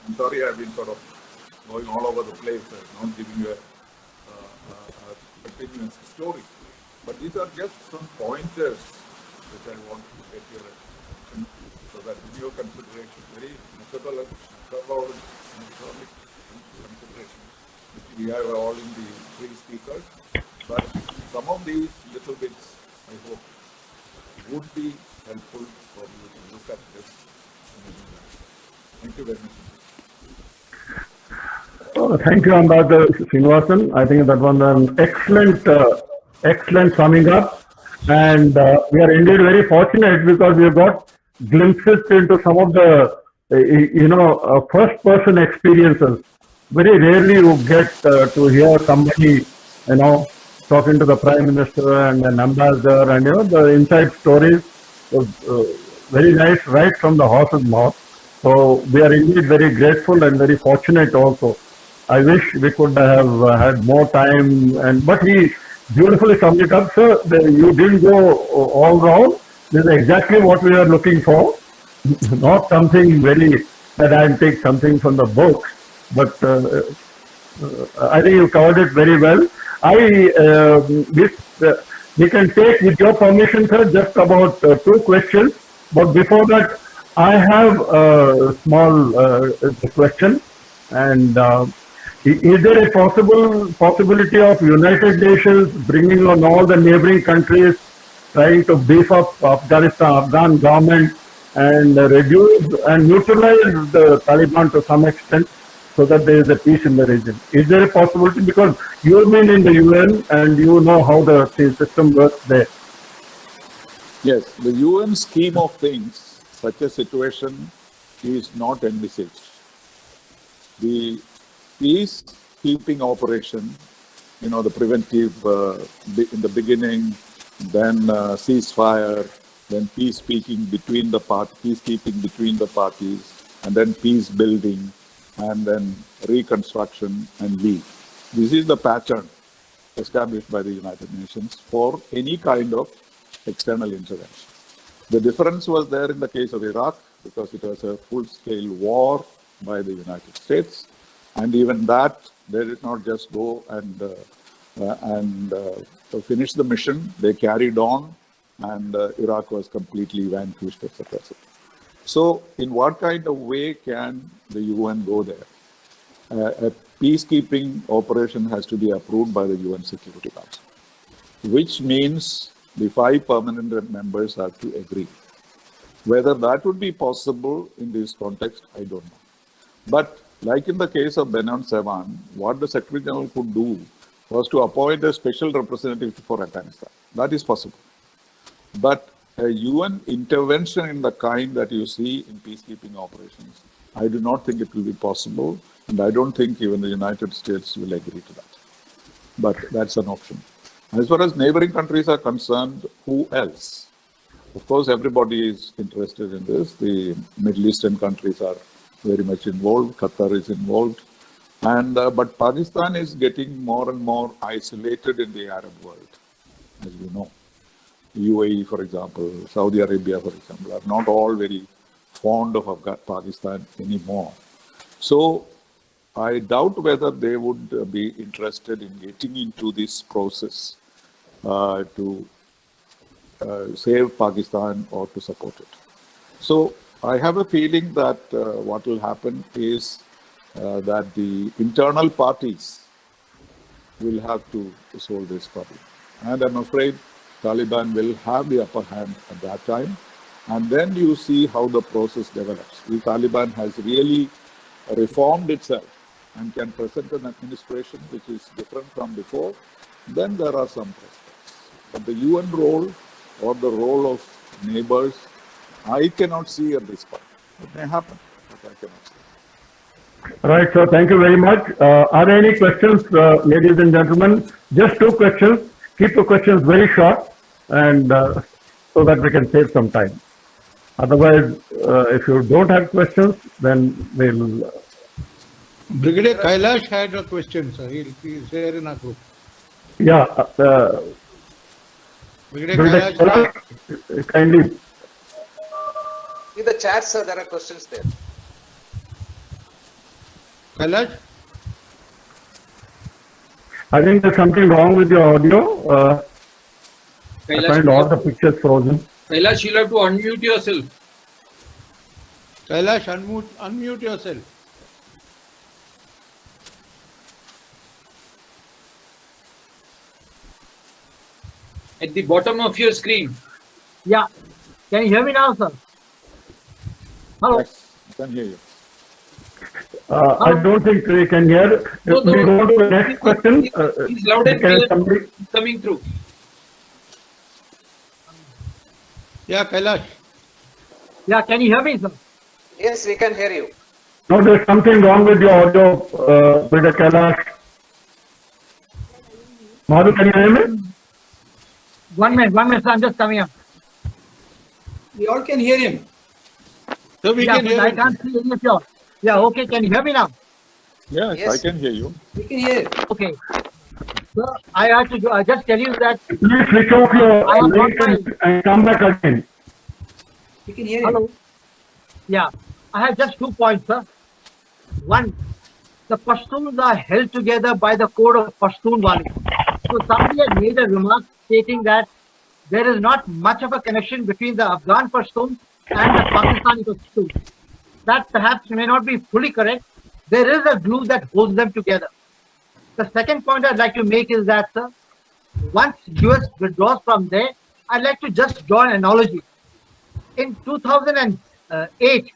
I'm sorry I've been sort of going all over the place, not giving you a continuous story. But these are just some pointers which I want to get your attention so that in your consideration, very methodological consideration, which we have all in the three speakers. But some of these little bits, I hope, would be helpful for you to look at this. Thank you very much. Thank you, Ambassador Srinivasan. I think that was an excellent summing up. And we are indeed very fortunate because we have got glimpses into some of the, first-person experiences. Very rarely you get to hear somebody, talking to the Prime Minister and an ambassador, and the inside stories was very nice, right from the horse's mouth. So we are indeed very grateful and very fortunate also. I wish we could have had more time, but he beautifully summed it up, sir. You didn't go all wrong. This is exactly what we are looking for. Not something very pedantic, something from the books, but I think you covered it very well. We can take, with your permission, sir, just about 2 questions. But before that, I have a small question. And is there a possibility of United Nations bringing on all the neighboring countries, trying to beef up Afghan government and reduce and neutralize the Taliban to some extent, so that there is a peace in the region? Is there a possibility? Because you've been in the UN and you know how the system works there. Yes, the UN scheme of things, such a situation is not envisaged. The peacekeeping operation, the preventive in the beginning, then ceasefire, then peacekeeping between the parties, and then peace building, and then reconstruction and leave. This is the pattern established by the United Nations for any kind of external intervention. The difference was there in the case of Iraq, because it was a full-scale war by the United States. And even that, they did not just go and finish the mission. They carried on, and Iraq was completely vanquished, etc. So in what kind of way can the UN go there? A peacekeeping operation has to be approved by the UN Security Council, which means the 5 permanent members have to agree. Whether that would be possible in this context, I don't know. But like in the case of Benon Sevan, what the Secretary General could do was to appoint a special representative for Afghanistan. That is possible. But a UN intervention in the kind that you see in peacekeeping operations, I do not think it will be possible, and I don't think even the United States will agree to that. But that's an option. As far as neighboring countries are concerned, who else? Of course, everybody is interested in this. The Middle Eastern countries are very much involved. Qatar is involved. And but Pakistan is getting more and more isolated in the Arab world, as you know. UAE, for example, Saudi Arabia, for example, are not all very fond of Pakistan anymore. So I doubt whether they would be interested in getting into this process to save Pakistan or to support it. So I have a feeling that what will happen is that the internal parties will have to solve this problem. And I'm afraid Taliban will have the upper hand at that time. And then you see how the process develops. If Taliban has really reformed itself and can present an administration which is different from before, then there are some prospects. But the UN role or the role of neighbors, I cannot see at this point. It may happen, but I cannot see. Right, sir. Thank you very much. Are there any questions, ladies and gentlemen? Just 2 questions. Keep the questions very short, and so that we can save some time. Otherwise, if you don't have questions, then we'll. Brigadier Kailash had a question, sir. He's there in our group. Yeah. Brigadier Kailash, kindly. In the chat, sir, there are questions there. Kailash? I think there's something wrong with your audio. I find all the pictures frozen. Kailash, you'll have to unmute yourself. Kailash, unmute yourself. At the bottom of your screen. Yeah. Can you hear me now, sir? Hello. Yes, I can hear you. I don't think we can hear. No, We go to the next question. He's loud and can clear somebody- coming through. Yeah, Kailash. Yeah, can you hear me, sir? Yes, we can hear you. No, there's something wrong with your audio, Brother Kailash. Madhu, can you hear me? 1 minute, sir. I'm just coming up. We all can hear him. So we Yeah, can but hear I him. can't see any of you. Yeah, okay. Can you hear me now? Yes, Yes. I can hear you. We can hear. Okay. So I have to just tell you that. Please switch off I your have got link and come back again. We can hear him. Hello. Yeah, I have just 2 points, sir. One, the Pashtuns are held together by the code of Pashtunwali. So somebody had made a remark stating that there is not much of a connection between the Afghan Pashtuns and the Pakistani Pashtuns. That perhaps may not be fully correct. There is a glue that holds them together. The second point I'd like to make is that, sir, once US withdraws from there, I'd like to just draw an analogy. In 2008,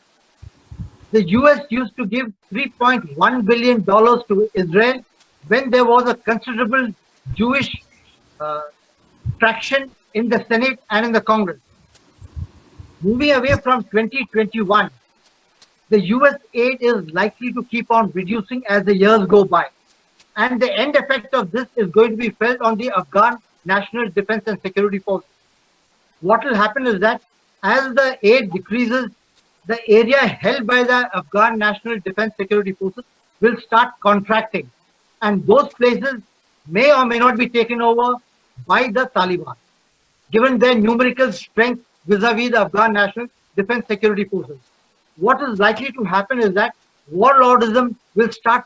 the US used to give $3.1 billion to Israel when there was a considerable Jewish traction in the Senate and in the Congress. Moving away from 2021, the US aid is likely to keep on reducing as the years go by. And the end effect of this is going to be felt on the Afghan National Defense and Security Forces. What will happen is that as the aid decreases, the area held by the Afghan National Defense Security Forces will start contracting. And those places may or may not be taken over by the Taliban, given their numerical strength vis-a-vis the Afghan National Defense Security Forces. What is likely to happen is that warlordism will start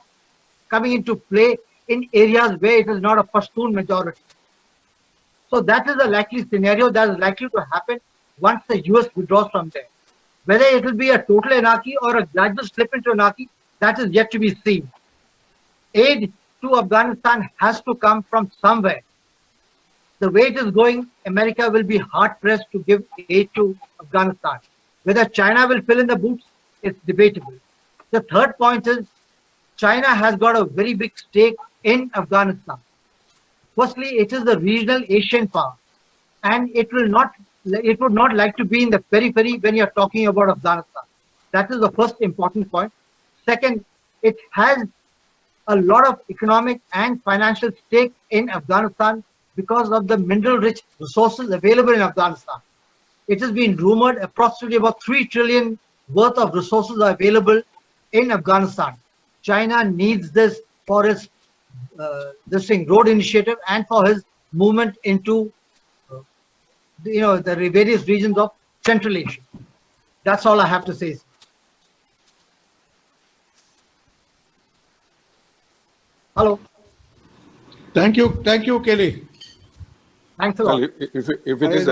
coming into play in areas where it is not a Pashtun majority. So that is a likely scenario that is likely to happen once the US withdraws from there. Whether it will be a total anarchy or a gradual slip into anarchy, that is yet to be seen. Aid to Afghanistan has to come from somewhere. the way it is going, America will be hard-pressed to give aid to Afghanistan. Whether China will fill in the boots, it's debatable. The third point is China has got a very big stake in Afghanistan. Firstly, it is the regional Asian power, and it would not like to be in the periphery when you're talking about Afghanistan. That is the first important point. Second, it has a lot of economic and financial stake in Afghanistan because of the mineral-rich resources available in Afghanistan. It has been rumored approximately about 3 trillion worth of resources are available in Afghanistan. China needs this for its road initiative and for his movement into the various regions of Central Asia. That's all I have to say. Hello. Thank you, Kelly. Thanks a lot. Well, if it is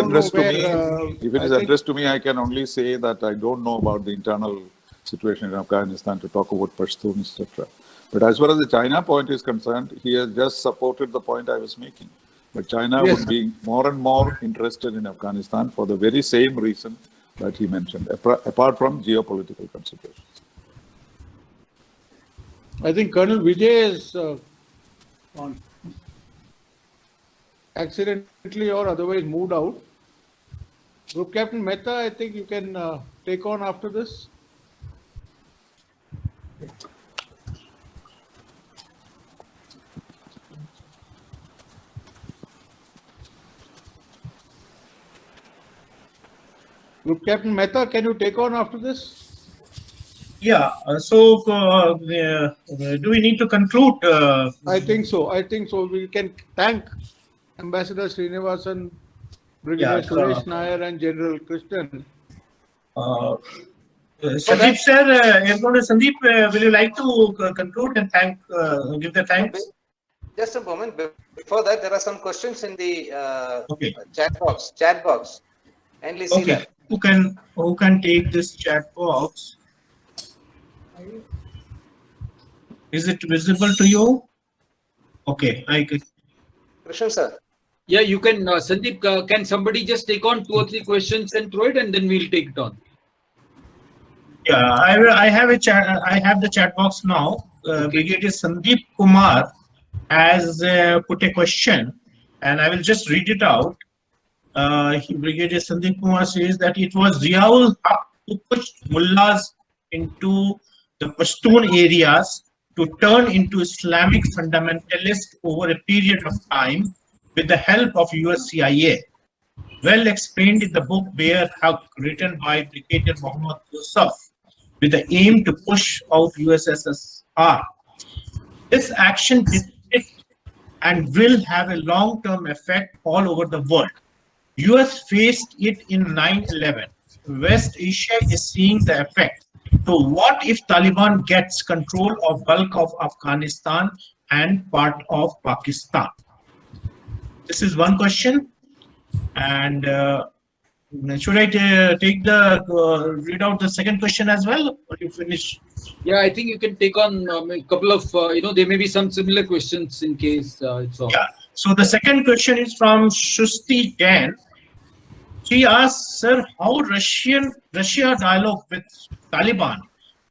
addressed to me, I can only say that I don't know about the internal situation in Afghanistan to talk about Pashtun, etc. But as far as the China point is concerned, he has just supported the point I was making. But China would be more and more interested in Afghanistan for the very same reason that he mentioned, apart from geopolitical considerations. I think Colonel Vijay is accidentally or otherwise moved out. Group Captain Mehta, I think you can take on after this. Group Captain Mehta, can you take on after this? Yeah. Do we need to conclude? I think so. We can thank Ambassador Srinivasan, Brigadier Suresh Nair, and General Krishnan. Sandeep sir, Sandeep, will you like to conclude and give the thanks? Just a moment. Before that, there are some questions in the chat box. Kindly see that. Who can take this chat box? Is it visible to you? Okay, I can. Krishnan sir. Yeah, you can. Sandeep, can somebody just take on 2 or 3 questions and throw it, and then we'll take it on. Yeah, I have a chat. I have the chat box now. Brigadier Sandeep Kumar has put a question, and I will just read it out. Brigadier Sandeep Kumar says that it was Ziaul Haq who pushed mullahs into the Pashtun areas to turn into Islamic fundamentalists over a period of time with the help of US CIA. Well explained in the book Bear Haq, written by Brigadier Muhammad Yusuf, with the aim to push out USSR. This action did and will have a long-term effect all over the world. US faced it in 9/11. West Asia is seeing the effect. So what if Taliban gets control of bulk of Afghanistan and part of Pakistan? This is one question. And should I read out the second question as well, or you finish? Yeah, I think you can take on a couple of, there may be some similar questions in case it's on. Yeah. So the second question is from Shusti Jain. She asks, sir, how Russia dialogue with Taliban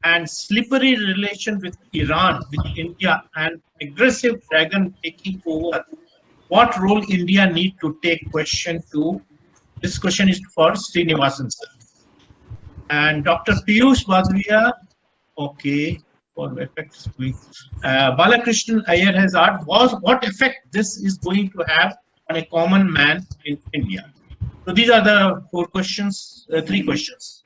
and slippery relation with Iran, with India, and aggressive dragon taking over, what role India need to take? Question 2. This question is for Srinivasan sir. And Dr. Piyush Badria, okay, for effects. Balakrishnan Iyer has asked, what effect this is going to have on a common man in India? So these are the 4 questions, 3 questions.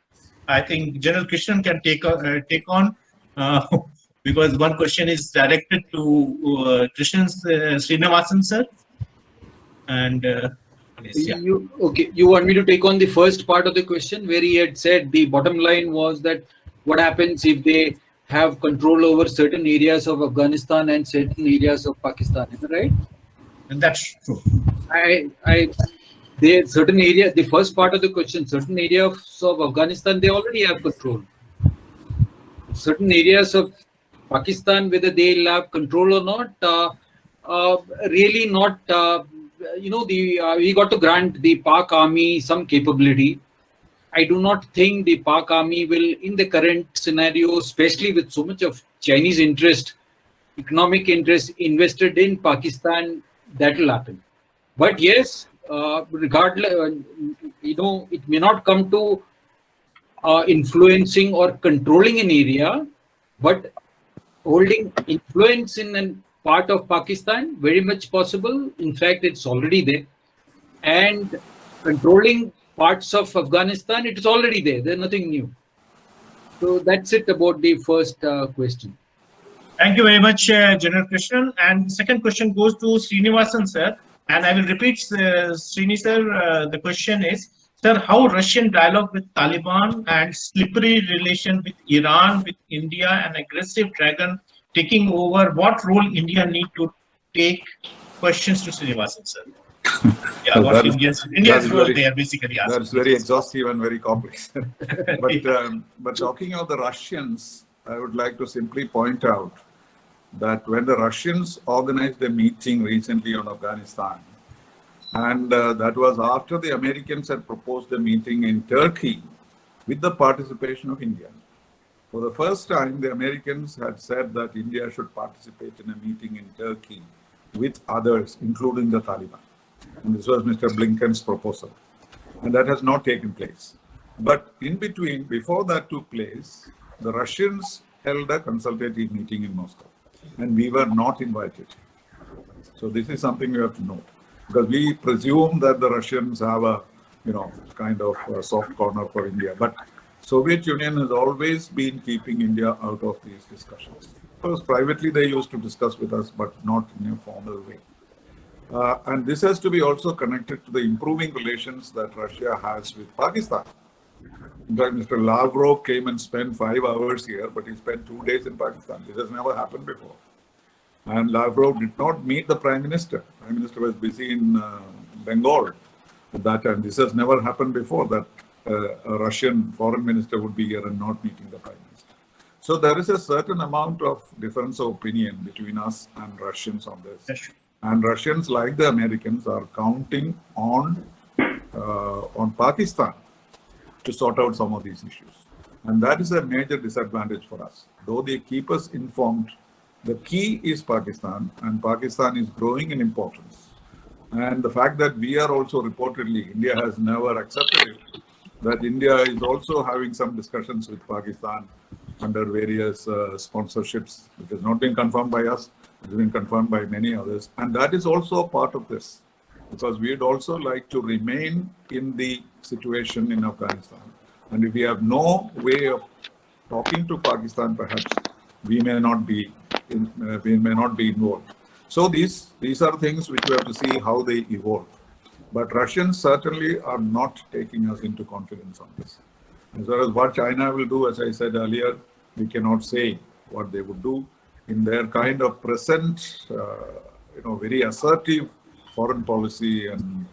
I think General Krishnan can take on because one question is directed to Srinivasan sir. And You want me to take on the first part of the question where he had said the bottom line was that what happens if they have control over certain areas of Afghanistan and certain areas of Pakistan? Is that right? And that's true. The first part of the question, certain areas of Afghanistan, they already have control. Certain areas of Pakistan, whether they'll have control or not, really not we got to grant the Pak army some capability. I do not think the Pak army will, in the current scenario, especially with so much of Chinese interest, economic interest invested in Pakistan, that will happen. But yes, regardless, it may not come to influencing or controlling an area, but holding influence in a part of Pakistan, very much possible. In fact, it's already there. And controlling parts of Afghanistan, it is already there. There's nothing new. So that's it about the first question. Thank you very much, General Krishnan. And the second question goes to Srinivasan, sir. And I will repeat, Srini, sir, the question is, sir, how Russian dialogue with Taliban and slippery relation with Iran, with India, and aggressive dragon taking over, what role India need to take? Questions to Srinivasan, sir. Yeah, So what that is- India's role there, basically. That's very exhaustive and very complex. But talking of the Russians, I would like to simply point out that when the Russians organized a meeting recently on Afghanistan, and that was after the Americans had proposed a meeting in Turkey with the participation of India. For the first time, the Americans had said that India should participate in a meeting in Turkey with others, including the Taliban. And this was Mr. Blinken's proposal. And that has not taken place. But in between, before that took place, the Russians held a consultative meeting in Moscow. And we were not invited. So this is something you have to note. Because we presume that the Russians have a, kind of a soft corner for India. But Soviet Union has always been keeping India out of these discussions. Because privately they used to discuss with us, but not in a formal way. And this has to be also connected to the improving relations that Russia has with Pakistan. In fact, Mr. Lavrov came and spent 5 hours here, but he spent 2 days in Pakistan. This has never happened before. And Lavrov did not meet the Prime Minister. Prime Minister was busy in Bengal at that time. This has never happened before, that a Russian foreign minister would be here and not meeting the Prime Minister. So there is a certain amount of difference of opinion between us and Russians on this. And Russians, like the Americans, are counting on Pakistan to sort out some of these issues. And that is a major disadvantage for us. Though they keep us informed, the key is Pakistan, and Pakistan is growing in importance. And the fact that we are also reportedly, India has never accepted it, that India is also having some discussions with Pakistan under various sponsorships, which has not been confirmed by us, it has been confirmed by many others. And that is also a part of this, because we'd also like to remain in the situation in Afghanistan. And if we have no way of talking to Pakistan, perhaps we may not be involved. So these are things which we have to see how they evolve. But Russians certainly are not taking us into confidence on this. As far as what China will do, as I said earlier, we cannot say what they would do in their kind of present, very assertive foreign policy and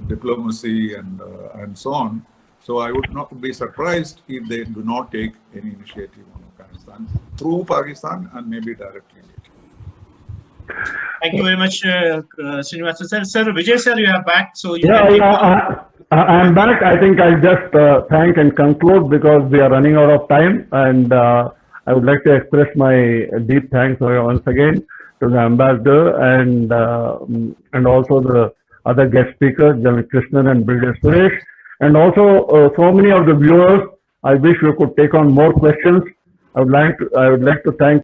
diplomacy and so on. So I would not be surprised if they do not take any initiative on Afghanistan through Pakistan and maybe directly. Thank you very much, Srinivasan sir. Sir, Vijay sir, you are back. So I'm back. I think I'll just thank and conclude because we are running out of time. And I would like to express my deep thanks once again to the ambassador and also the other guest speakers, General Krishnan and Brigadier Suresh. And also so many of the viewers, I wish we could take on more questions. I would like to thank